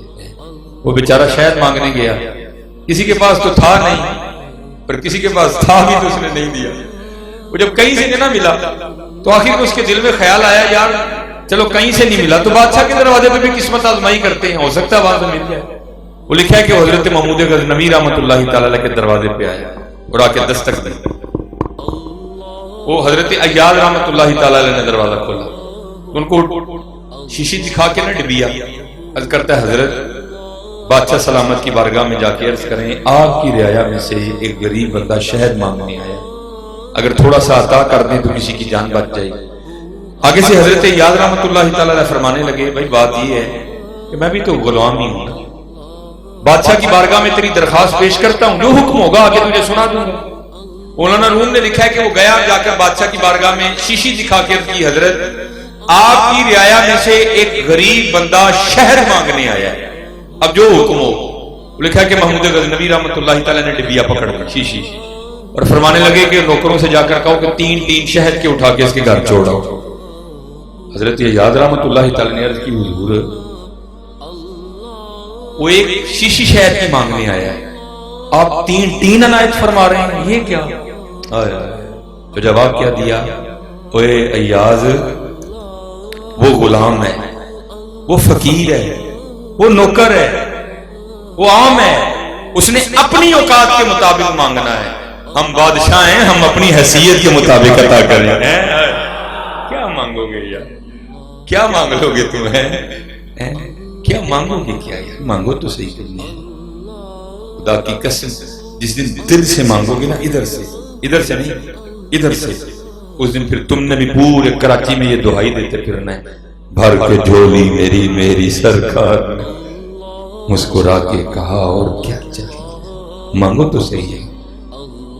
وہ بیچارہ شاید مانگنے گیا, کسی کے پاس تو تھا نہیں, پر کسی کے پاس تھا بھی تو اس نے نہیں دیا. وہ جب کہیں سے نہ ملا تو آخر اس کے دل میں خیال آیا یار چلو کہیں سے نہیں ملا تو بادشاہ کے دروازے پہ بھی قسمت آزمائی کرتے ہیں, ہو سکتا ہے وہاں سے مل جائے. وہ لکھا ہے کہ حضرت محمود غزنوی رحمۃ اللہ تعالی علیہ کے دروازے پہ آیا اور آ کے دستک دی. وہ حضرت ایاز رحمۃ اللہ تعالی علیہ نے دروازہ کھولا, ان کو شیشی دکھا کے نہ ڈبیا, عرض کرتا ہے حضرت بادشاہ سلامت کی بارگاہ میں جا کے عرض کریں آپ کی رعایا میں سے ایک غریب بندہ شہد مانگنے آیا, اگر تھوڑا سا عطا کر دیں تو کسی کی جان بچ جائے. آگے سے حضرت ایاز رحمۃ اللہ تعالی علیہ فرمانے لگے بھائی بات یہ ہے کہ میں بھی تو غلام ہی ہوں, بادشاہ کی بارگاہ میں تیری درخواست پیش کرتا ہوں, جو حکم ہوگا آگے تجھے سنا دوں گا. مولانا روم نے لکھا ہے کہ وہ گیا, جا کر بادشاہ کی بارگاہ میں شیشی دکھا کے کی حضرت آپ کی رعایا میں سے ایک غریب بندہ شہد مانگنے آیا ہے, اب جو حکم ہو. لکھا ہے کہ محمود غزنوی رحمۃ اللہ تعالی نے ڈبیا پکڑ لی شیشی اور فرمانے لگے کہ نوکروں سے جا کر کہو کہ 3 شہد کے اٹھا کے اس کے گھر چھوڑاؤ. حضرت ایاز رحمۃ اللہ تعالی نے عرض کی حضور وہ ایک شیشی شہد کی مانگنے آیا ہے, آپ 3 عنایت فرما رہے ہیں, یہ کیا؟ تو جواب کیا دیا, اوے ایاز وہ غلام ہے, وہ فقیر ہے, وہ نوکر ہے, وہ عام ہے, اس نے اپنی اوقات کے مطابق مانگنا ہے. ہم بادشاہ ہیں, ہم اپنی حیثیت کے مطابق عطا کریں. کیا مانگو گے یار, کیا مانگ لو گے تمہیں, کیا مانگو گے, کیا یار مانگو تو صحیح کرنی ہے. خدا کی قسم جس دن دل سے مانگو گے نا, ادھر سے نہیں, ادھر سے, اس دن پھر تم نے بھی پورے کراچی میں یہ دعائی دیتے پھرنا ہے, بھر کے جھولی میری میری سرکار نے مسکرا کے کہا اور کیا چاہیے, مانگو تو صحیح ہے.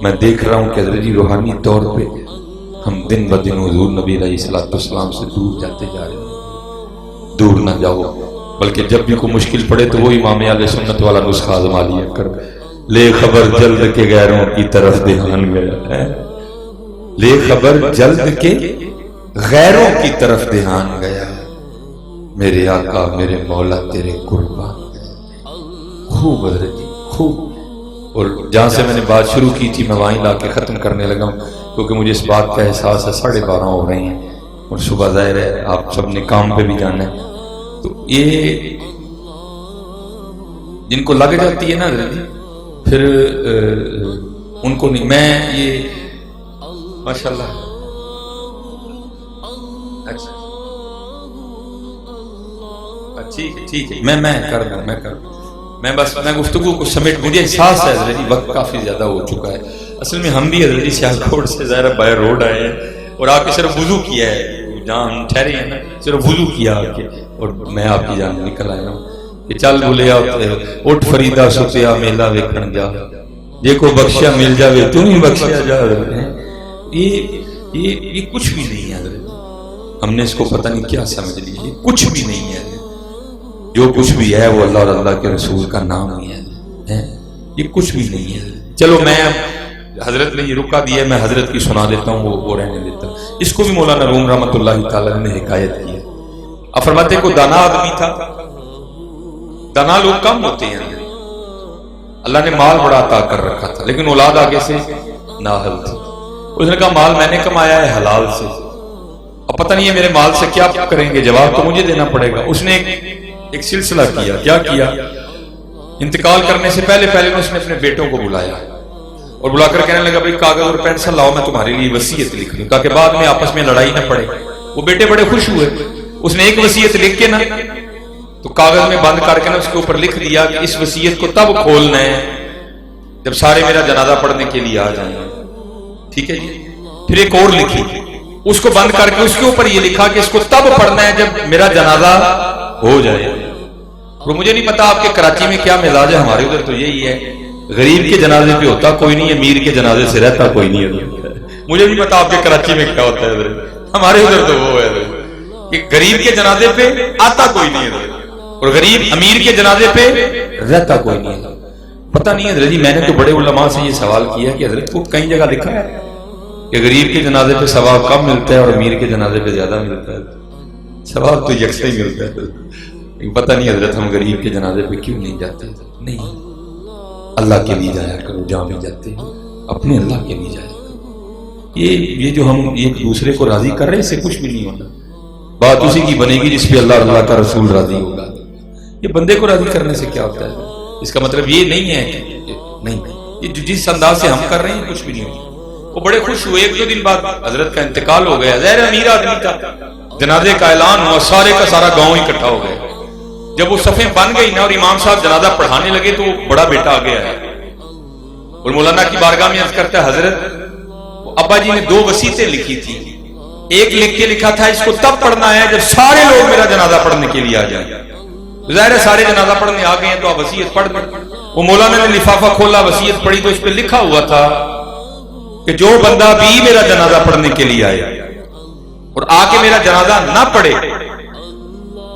میں دیکھ رہا ہوں کہ حضرت جی روحانی طور پہ ہم دن بدن حضور نبی علیہ الصلوۃ والسلام سے دور جاتے جا رہے ہیں. دور نہ جاؤ, بلکہ جب بھی کوئی مشکل پڑے تو وہ امام اہل سنت والا نسخہ آزما لیا کر, لے خبر جلد کے غیروں کی طرف دھیان گیا ہے, لے خبر جلد کے غیروں کی طرف دھیان گیا, میرے آقا میرے مولا تیرے قربان. خوب حضرت جی خوب. اور جہاں سے میں نے بات شروع کی تھی میں وہیں لا کے ختم کرنے لگا ہوں, کیونکہ مجھے اس بات کا احساس ہے 12:30 ہو رہے ہیں اور صبح ظاہر ہے آپ سب نے کام پہ بھی جانا ہے. تو یہ جن کو لگ جاتی ہے نا حضرت جی پھر ان کو نہیں. میں یہ ماشاءاللہ اچھا ٹھیک ہے میں کر دوں میں بس میں گفتگو کو سمیٹ, مجھے احساس ہے حضرت جی وقت کافی زیادہ ہو چکا ہے. اصل میں ہم بھی حضرت جی سیالکوٹ سے ظاہر بائی روڈ آئے ہیں اور آ کے صرف وضو کیا ہے, جہاں ہم ٹھہرے ہیں نا صرف وضو کیا آ کے, اور میں آپ کی جان نکل آیا ہوں کہ چل بولے اٹھ فریدا ستیا میلہ ویکھن جا, جے کو بخشیا مل جاوے تو نہیں بخشیا جا. یہ کچھ بھی نہیں ہے حضرت. ہم نے اس کو پتہ نہیں کیا سمجھ لیا. یہ کچھ بھی نہیں ہے. جو کچھ بھی ہے وہ اللہ اور اللہ کے رسول کا نام ہی ہے. یہ کچھ بھی نہیں ہے. چلو میں حضرت نے یہ رکا دیا ہے, میں حضرت کی سنا دیتا ہوں, وہ رہنے دیتا ہوں. اس کو بھی مولانا روم رحمۃ اللہ تعالی نے حکایت کی ہے. اب فرماتے کو دانا آدمی تھا. دانا لوگ کم ہوتے ہیں, اللہ نے مال بڑا عطا کر رکھا تھا, لیکن اولاد آگے سے نااہل تھی. اس نے کہا مال میں نے کمایا ہے حلال سے, اب پتہ نہیں ہے میرے مال سے کیا کریں گے, جواب تو مجھے دینا پڑے گا. اس نے ایک سلسلہ کیا. کیا کیا؟ انتقال کرنے سے پہلے اس نے اپنے بیٹوں کو بلایا اور بلا کر کہنے لگا بھائی کاغذ اور پینسل لاؤ, میں تمہارے لیے وصیت لکھ لوں تاکہ بعد میں آپس میں لڑائی نہ پڑے. وہ بیٹے بڑے خوش ہوئے. اس نے ایک وصیت لکھ کے نا تو کاغذ میں بند کر کے نا اس کے اوپر لکھ دیا کہ اس وصیت کو تب کھولنا ہے جب سارے میرا جنازہ پڑھنے کے لیے آ جائیں. ٹھیک ہے جی. پھر ایک اور لکھی, اس کو بند کر کے اس کے اوپر یہ لکھا کہ اس کو تب پڑھنا ہے جب میرا جنازہ ہو جائے. اور مجھے نہیں پتا آپ کے کراچی میں کیا مزاج ہے, ہمارے ادھر تو یہی ہے, غریب کے جنازے پہ ہوتا کوئی نہیں, امیر کے جنازے سے رہتا کوئی نہیں. مجھے نہیں پتا آپ کے کراچی میں کیا ہوتا ہے, ہمارے ادھر تو وہ ہے کہ غریب کے جنازے پہ آتا کوئی نہیں ہے اور غریب امیر کے جنازے پہ رہتا کوئی نہیں ہے. پتہ نہیں حضرت جی, میں نے تو بڑے علماء سے یہ سوال کیا کہ حضرت کو کئی جگہ لکھا ہے کہ غریب کے جنازے پہ ثواب کم ملتا ہے اور امیر کے جنازے پہ زیادہ ملتا ہے. ثواب تو یکساں ہی ملتا ہے. پتہ نہیں حضرت ہم غریب کے جنازے پہ کیوں نہیں جاتے. نہیں, اللہ کے لیے جایا کرو, جہاں بھی جاتے ہیں اپنے اللہ کے لیے جایا کرو. یہ جو ہم ایک دوسرے کو راضی کر رہے ہیں, اس سے کچھ بھی نہیں ہونا. بات اسی کی بنے گی جس پہ اللہ اللہ کا رسول راضی ہوگا. یہ بندے کو راضی کرنے سے کیا ہوتا ہے؟ اس کا مطلب یہ نہیں ہے کہ نہیں, یہ جس انداز سے ہم کر رہے ہیں کچھ بھی نہیں ہوگا. وہ بڑے خوش ہوئے. ایک دو دن بعد حضرت کا انتقال ہو گیا. ظاہر امیر آدمی تھا, جنازے کا اعلان ہوا, سارے کا سارا گاؤں اکٹھا ہو گیا. جب وہ صفیں بن گئی نا اور امام صاحب جنازہ پڑھانے لگے تو وہ بڑا بیٹا آ گیا ہے اور مولانا کی بارگاہ میں عرض کرتا ہے حضرت ابا جی نے 2 وصیتیں لکھی تھی. ایک لکھ کے لکھا تھا اس کو تب پڑھنا ہے جب سارے لوگ میرا جنازہ پڑھنے کے لیے آ جائیں. ظاہر ہے سارے جنازہ پڑھنے آ گئے ہیں تو آپ وصیت پڑھ دیں. وہ مولانا نے لفافہ کھولا, وصیت پڑھی تو اس پہ لکھا ہوا تھا کہ جو بندہ بھی میرا جنازہ پڑھنے کے لیے آئے اور آ کے میرا جنازہ نہ پڑھے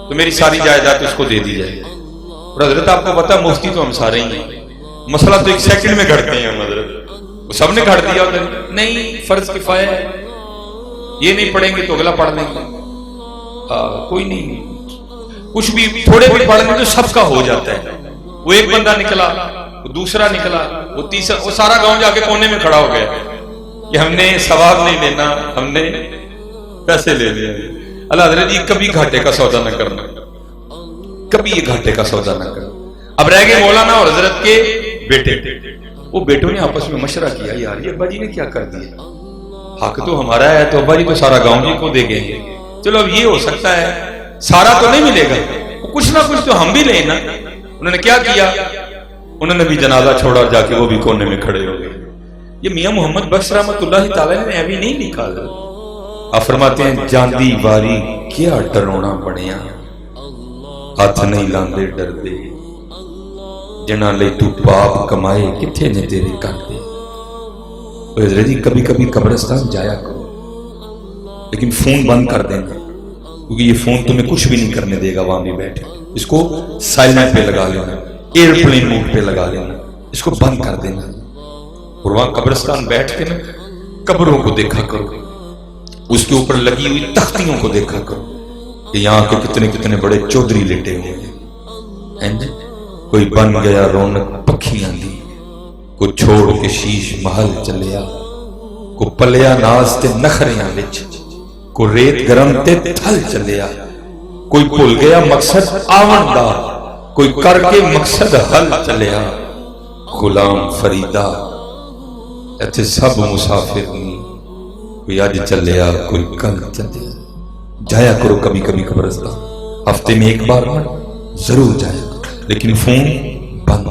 تو میری ساری جائیداد اس کو دے دی جائے. اور حضرت آپ کو پتا مفتی تو ہم سارے ہی ہیں, مسئلہ تو 1 سیکنڈ میں گھڑتے ہیں ہم حضرت. وہ سب نے گھڑ دیا نہیں, فرض کفایہ ہے, یہ نہیں پڑھیں گے تو اگلا پڑھ لیں گے. کوئی نہیں, کچھ بھی تھوڑے بھی پڑھ لیں تو سب کا ہو جاتا ہے. وہ ایک بندہ نکلا, وہ دوسرا نکلا, وہ تیسرا, وہ سارا گاؤں جا کے کونے میں کھڑا ہو گیا کہ ہم نے ثواب نہیں لینا, ہم نے پیسے لے لیے. اللہ حضرت جی کبھی گھاٹے کا سودا نہ کرنا, کبھی یہ گھاٹے کا سودا نہ کرنا. اب رہ گئے مولانا اور حضرت کے بیٹے. وہ بیٹوں نے آپس میں مشورہ کیا, یار یہ ابا جی نے کیا کر دیا, حق تو ہمارا ہے تو ابا جی تو سارا گاؤں جی کو دے گئے. چلو اب یہ ہو سکتا ہے سارا تو نہیں ملے گا, کچھ نہ کچھ تو ہم بھی لیں نا. انہوں نے کیا کیا, انہوں نے بھی جنازہ چھوڑا اور جا کے وہ بھی کونے میں کھڑے ہو گئے. یہ میاں محمد بخش رحمۃ اللہ تعالی نے ابھی نہیں لکھا. آپ فرماتے ہیں جاندی واری کیا ڈرونا بنیا, ہاتھ نہیں لاندے ڈر دے, جنا لے تو پاپ کمائے کتھے نے تیرے کر دے. حضرت جی کبھی کبھی قبرستان جایا کرو, لیکن فون بند کر دینا, کیونکہ یہ فون تمہیں کچھ بھی نہیں کرنے دے گا وہاں بھی بیٹھے. اس کو سائلنٹ پہ لگا لینا, ایئرپلین موڈ پہ لگا لینا, اس کو بند کر دینا. اور وہاں قبرستان بیٹھ کے نا قبروں کو دیکھا کرو, اس کے اوپر لگی ہوئی تختیوں کو دیکھا کرو کہ یہاں کے کتنے کتنے بڑے چودھری لیٹے ہوئے ہیں. کوئی بن گیا رونق پکھیاں دی, کوئی چھوڑ کے شیش محل چلیا, کو پلیا ناز تے نخریاں وچ, کو ریت گرم تے تھل چلیا, کوئی بھول گیا مقصد آون دا, کوئی کر کے مقصد حل چلیا. غلام فریدا ایتھے سب مسافر نہیں, کوئی آج چلیا کوئی کل چلیا. جایا کرو کبھی کبھی قبرستان, ہفتے میں 1 بار ضرور جایا, لیکن فون بند.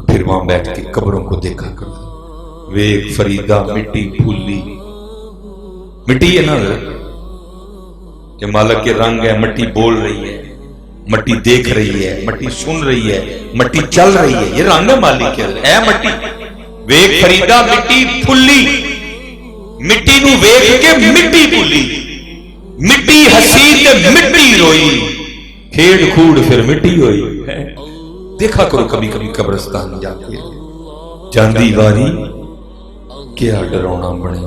پھر وہاں بیٹھ کے قبروں کو دیکھا کرو. ویک فریدا مٹی پھولی, مٹی ہے نا کہ مالک کے رنگ ہے, مٹی بول رہی ہے, مٹی دیکھ رہی ہے, مٹی سن رہی ہے, مٹی چل رہی ہے, یہ رنگ ہے مالک ہے مٹی. ویک فریدا مٹی پھلی, مٹی نو ویکھ کے مٹی بھولی، مٹی ہسی تے مٹی روئی، کھیڑ کھوڑ پھر مٹی ہوئی۔ دیکھا کرو کبھی کبھی قبرستان جا کے، جاندی واری کیا ڈرونا بنے،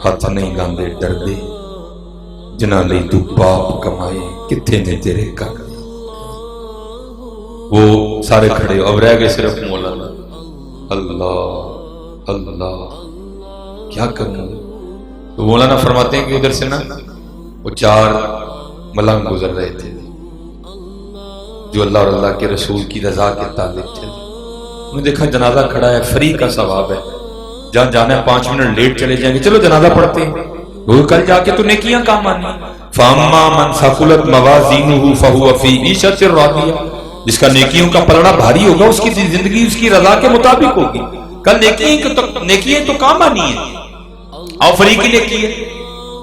ہاتھ نہیں لاندے ڈردے، جنہاں لئی تو باپ کمائے کتھے نے تیرے کر۔ وہ سارے کھڑے اب رہ گئے صرف مولانا۔ اللہ اللہ کیا کروں؟ تو مولانا فرماتے ہیں کہ ادھر سے نا وہ 4 ملنگ گزر رہے تھے جو اللہ اور اللہ کے رسول کی رضا کے تعلق تھے۔ انہوں نے دیکھا جنازہ کھڑا ہے، فری کا ثواب ہے، جہاں جانا ہے 5 منٹ لیٹ چلے جائیں گے، چلو جنازہ پڑھتے ہیں، وہ کل جا کے تو نیکیاں کام آنی۔ فَأَمَّا مَنْ ثَقُلَتْ مَوَازِينُهُ فَهُوَ فِي عِيشَةٍ رَاضِيَةٍ، جس کا نیکیوں کا پلڑا بھاری ہوگا اس کی زندگی اس کی رضا کے مطابق ہوگی، کل نیکیاں تو کام آنی ہے۔ آؤ فری کی نیکی ہے۔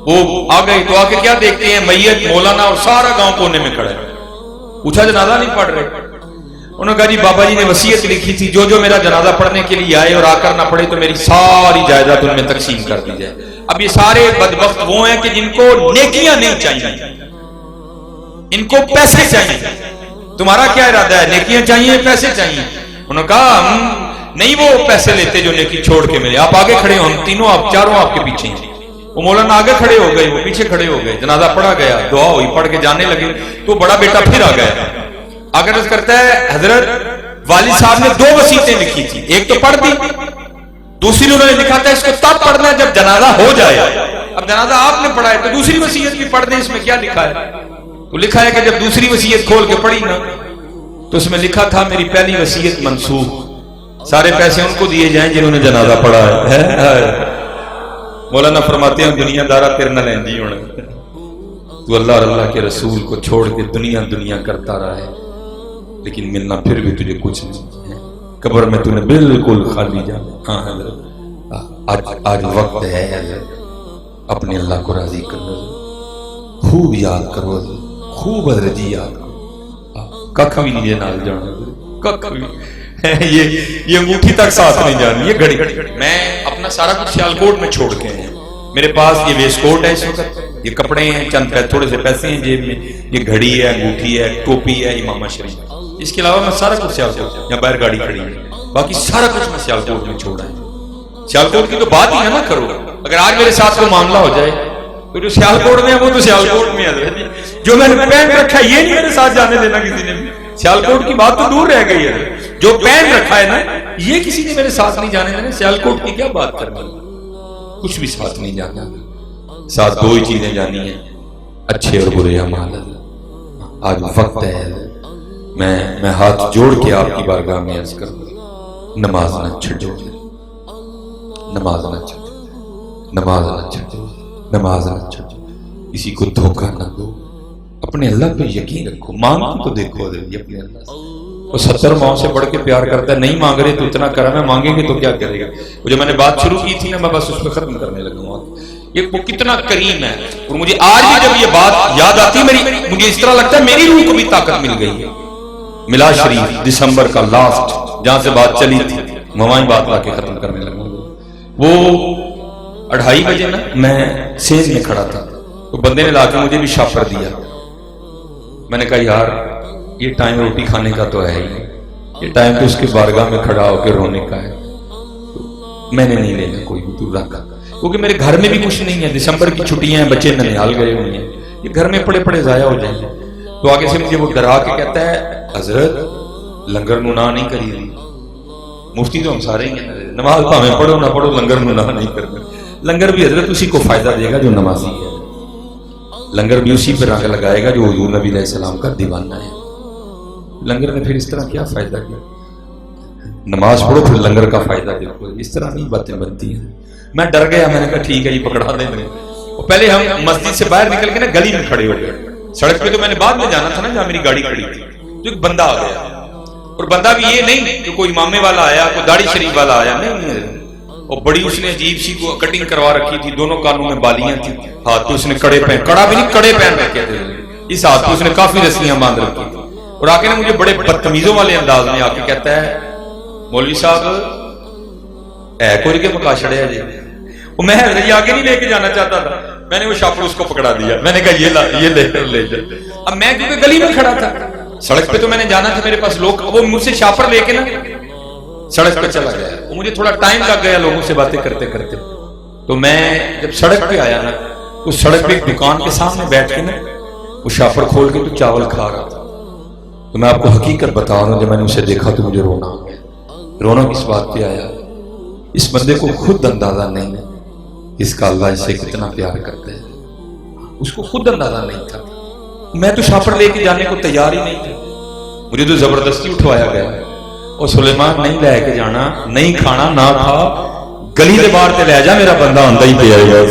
وہ آ گئے تو آ کے کیا دیکھتے ہیں؟ میت، مولانا اور سارا گاؤں کونے میں کھڑا ہے۔ پوچھا جنازہ نہیں پڑھ رہے؟ انہوں نے کہا جی بابا جی نے وصیت لکھی تھی جو جو میرا جنازہ پڑھنے کے لیے آئے اور آ کر نہ پڑھے تو میری ساری جائیداد ان میں تقسیم کر دی جائے۔ اب یہ سارے بدبخت وہ ہیں کہ جن کو نیکیاں نہیں چاہیے، ان کو پیسے چاہیے۔ تمہارا کیا ارادہ ہے؟ نیکیاں چاہیے، پیسے چاہیے؟ انہوں نے کہا ہم نہیں وہ پیسے لیتے جو نیکی چھوڑ کے ملے، آپ آگے کھڑے ہو، ہم تینوں آپ چاروں آپ کے پیچھے ہیں۔ وہ مولانا آگے کھڑے ہو گئے، وہ پیچھے کھڑے ہو گئے، جنازہ پڑھا گیا، دعا ہوئی، پڑھ کے جانے لگے تو بڑا بیٹا پھر آ گیا، آگر عرض کرتا ہے حضرت والد صاحب نے 2 وصیتیں لکھی تھی، ایک تو پڑھ دی، دوسری انہوں نے لکھا تھا اس کو تب پڑھنا ہے جب جنازہ ہو جائے۔ اب جنازہ آپ نے پڑھا ہے تو دوسری وصیت بھی پڑھ دیں، اس میں کیا لکھا ہے؟ تو لکھا ہے کہ جب دوسری وصیت کھول کے پڑھی نا تو اس میں لکھا تھا میری پہلی وصیت منسوخ، سارے پیسے ان کو دیے جائیں جنہوں نے جنازہ پڑھا ہے۔ مولانا فرماتے ہیں دنیا دارا پھر نہ لیں جی ہونا، تو اللہ اور اللہ کے رسول کو چھوڑ کے دنیا کرتا رہا ہے، لیکن ملنا پھر بھی تجھے کچھ نہیں ہے، قبر میں تو نے بالکل خالی جانا۔ ہاں حضرت آج وقت ہے حضرت اپنے اللہ کو راضی کرو، خوب یاد کرو، خوب حضرت جی یاد کرو، ککھ بھی نہیں نال جانا، ککھ بھی یہ انگوٹھی تک ساتھ نہیں جانی، یہ گھڑی۔ میں اپنا سارا کچھ سیالکوٹ میں چھوڑ کے ہیں، میرے پاس یہ ویسٹ کوٹ ہے اس وقت، یہ کپڑے ہیں، چند تھوڑے سے پیسے ہیں جیب میں، یہ گھڑی ہے، انگوٹھی ہے، ٹوپی ہے، امامہ شریف، اس کے علاوہ میں سارا کچھ سیالکوٹ، یہاں باہر گاڑی کھڑی ہے، باقی سارا کچھ میں سیالکوٹ میں چھوڑا ہے۔ سیالکوٹ کی تو بات ہی نہ کرو، اگر آج میرے ساتھ کوئی معاملہ ہو جائے تو جو سیالکوٹ میں ہے وہ تو سیالکوٹ میں ہے، جو میں نے پہن رکھا ہے یہ نہیں میرے ساتھ جانے دینا کسی نے بھی، سیالکوٹ کی بات تو دور رہ گئی ہے، جو پہن رکھا ہے نا یہ کسی نے میرے ساتھ نہیں جانے دینا، سیالکوٹ کی کیا بات کرنی، کچھ بھی ساتھ نہیں جانا، ساتھ 2 ہی چیزیں جانی ہیں، اچھے اور برے اعمال۔ آج وقت ہے میں ہاتھ جوڑ کے آپ کی بارگاہ میں عرض کروں، نماز نہ چھوڑو، نماز نہ چھوڑو، نماز نہ چھوڑو، نماز نہ چھوڑو، کسی کو دھوکہ نہ دو، اپنے اللہ پہ یقین رکھو، مانگ تو دیکھو اپنے اللہ سے، وہ 70 ماؤں سے بڑھ کے پیار کرتا ہے، نہیں مانگ رہے تو اتنا کرم ہے، مانگیں گے تو کیا کرے گا؟ وہ جو میں نے بات شروع کی تھی نا میں بس اس پہ ختم کرنے لگا ہوں، یہ وہ کتنا کریم ہے، اور مجھے آج بھی جب یہ بات یاد آتی ہے مجھے اس طرح لگتا ہے میری روح کو بھی طاقت مل گئی ہے۔ ملا شریف دسمبر کا لاسٹ جہاں سے بات چلی تھی وہیں بات لا کے ختم کرنے لگا، وہ 2:30 بجے نا میں سیز میں کھڑا تھا تو بندے نے لا کے مجھے بھی شاپر دیا، میں نے کہا یار یہ ٹائم روٹی کھانے کا تو ہے ہی، یہ ٹائم تو اس کے بارگاہ میں کھڑا ہو کے رونے کا ہے، میں نے نہیں لینا کوئی بھی، تو رکھا، کیونکہ میرے گھر میں بھی کچھ نہیں ہے، دسمبر کی چھٹیاں ہیں، بچے ننیال گئے ہوئے ہیں، یہ گھر میں پڑے پڑے ضائع ہو جائیں گے۔ تو آگے سے مجھے وہ ڈرا کے کہتا ہے حضرت لنگر نو نہ نہیں کری دی، مفتی تو ہم سارے ہی ہیں، نماز پاویں پڑھو نہ پڑھو لنگر نو نہ نہیں کرنا، لنگر بھی حضرت اسی کو فائدہ دے گا جو نمازی ہے، لنگر بھی اسی پہ رنگ لگائے گا جو حضور نبی علیہ السلام کا دیوانہ ہے، لنگر نے پھر اس طرح کیا فائدہ کیا؟ نماز پڑھو پھر لنگر کا فائدہ دیکھو، اس طرح نہیں باتیں بنتی ہیں۔ میں ڈر گیا، میں نے کہا ٹھیک ہے یہ پکڑا دیں گے، پہلے ہم مسجد سے باہر نکل کے نا گلی میں کھڑے ہو گئے، سڑک پہ تو میں نے بعد میں جانا تھا نا جہاں میری گاڑی کھڑی تھی، تو ایک بندہ آ گیا، اور بندہ بھی یہ نہیں کہ کوئی امامے والا آیا، کوئی داڑھی شریف والا آیا، نہیں، اور بڑی اس نے عجیب سی کو کٹنگ کروا رکھی تھی، دونوں کانوں میں بالیاں تھیں، ہاتھ پہ اس نے کڑے پہن، کڑا بھی نہیں کڑے پہن رکھے تھے، اس ہاتھ پہ اس نے کافی رسیاں باندھ رکھی تھی، اور آ کے نا مجھے بڑے بدتمیزوں والے انداز میں آ کے کہتا ہے مولوی صاحب اے کوئی کے مکا چھڑیا جی، میں حضرت آگے نہیں لے کے جانا چاہتا تھا، میں نے وہ شاپر اس کو پکڑا دیا، میں نے کہا یہ لے جا۔ اب میں کیونکہ گلی میں کھڑا تھا، سڑک پہ تو میں نے جانا تھا، میرے پاس لوگ، وہ مجھ سے شاپر لے کے نا سڑک پہ چلا گیا، وہ مجھے تھوڑا ٹائم لگ گیا لوگوں سے باتیں کرتے کرتے۔ تو میں جب سڑک پہ آیا نا، اس سڑک پہ ایک دکان کے سامنے بیٹھ کے نا وہ شاپر کھول کے تو چاول کھا رہا تھا۔ تو میں آپ کو حقیقت بتا رہا ہوں، جب میں نے اسے دیکھا تو مجھے رونا آ گیا۔ رونا کس بات پہ آیا؟ اس بندے کو خود اندازہ نہیں اس کا اللہ اسے کتنا پیار کرتا ہے، اس کو خود اندازہ نہیں تھا۔ میں تو شاپر لے کے جانے کو تیار ہی نہیں تھا، مجھے تو زبردستی اٹھوایا گیا، اور سلیمان نہیں لے کے جانا، نہیں کھانا نہ کھا، گلی کے باہر تے لے جا، میرا بندہ آندا ہی پیا ہے۔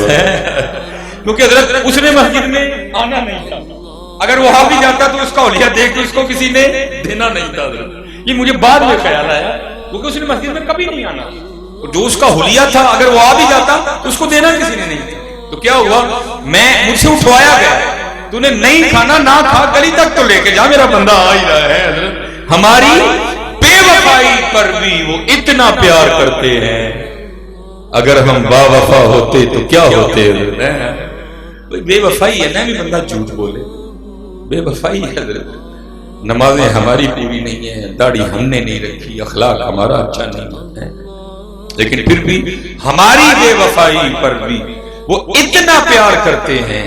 کیونکہ حضرت اس نے مسجد میں آنا نہیں تھا، اگر وہاں بھی جاتا تو اس کا اولیاء دیکھ کے اس کو کسی نے دینا نہیں تھا حضرت۔ یہ مجھے بعد میں خیال آیا، کیونکہ اس نے مسجد میں کبھی نہیں آنا، جو اس کا حلیہ تھا اگر وہ آ بھی جاتا تو اس کو دینا کسی نے نہیں تھا۔ تو کیا ہوا، مجھ سے اٹھوایا گیا، تو نے نہیں کھانا نہ کھا، گلی تک تو لے کے جا، میرا بندہ آ ہی رہا ہے حضرت۔ ہماری بے وفائی پر بھی وہ اتنا پیار کرتے ہیں، اگر ہم با وفا ہوتے تو کیا ہوتے حضرت؟ بے وفائی ہے نا، بھی بندہ جھوٹ بولے، بے وفائی ہے حضرت۔ نمازیں ہماری پوری نہیں ہیں، داڑھی ہم نے نہیں رکھی، اخلاق ہمارا اچھا نہیں ہے، لیکن پھر بھی ہماری بے وفائی پر بھی وہ اتنا پیار کرتے ہیں،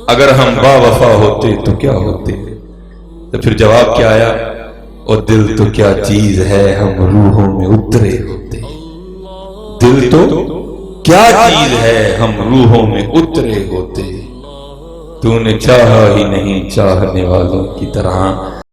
اگر ہم با وفا ہوتے تو کیا ہوتے؟ تو پھر جواب کیا آیا، اور دل تو کیا چیز ہے ہم روحوں میں اترے ہوتے، دل تو کیا چیز ہے ہم روحوں میں اترے ہوتے، تو نے چاہا ہی نہیں چاہنے والوں کی طرح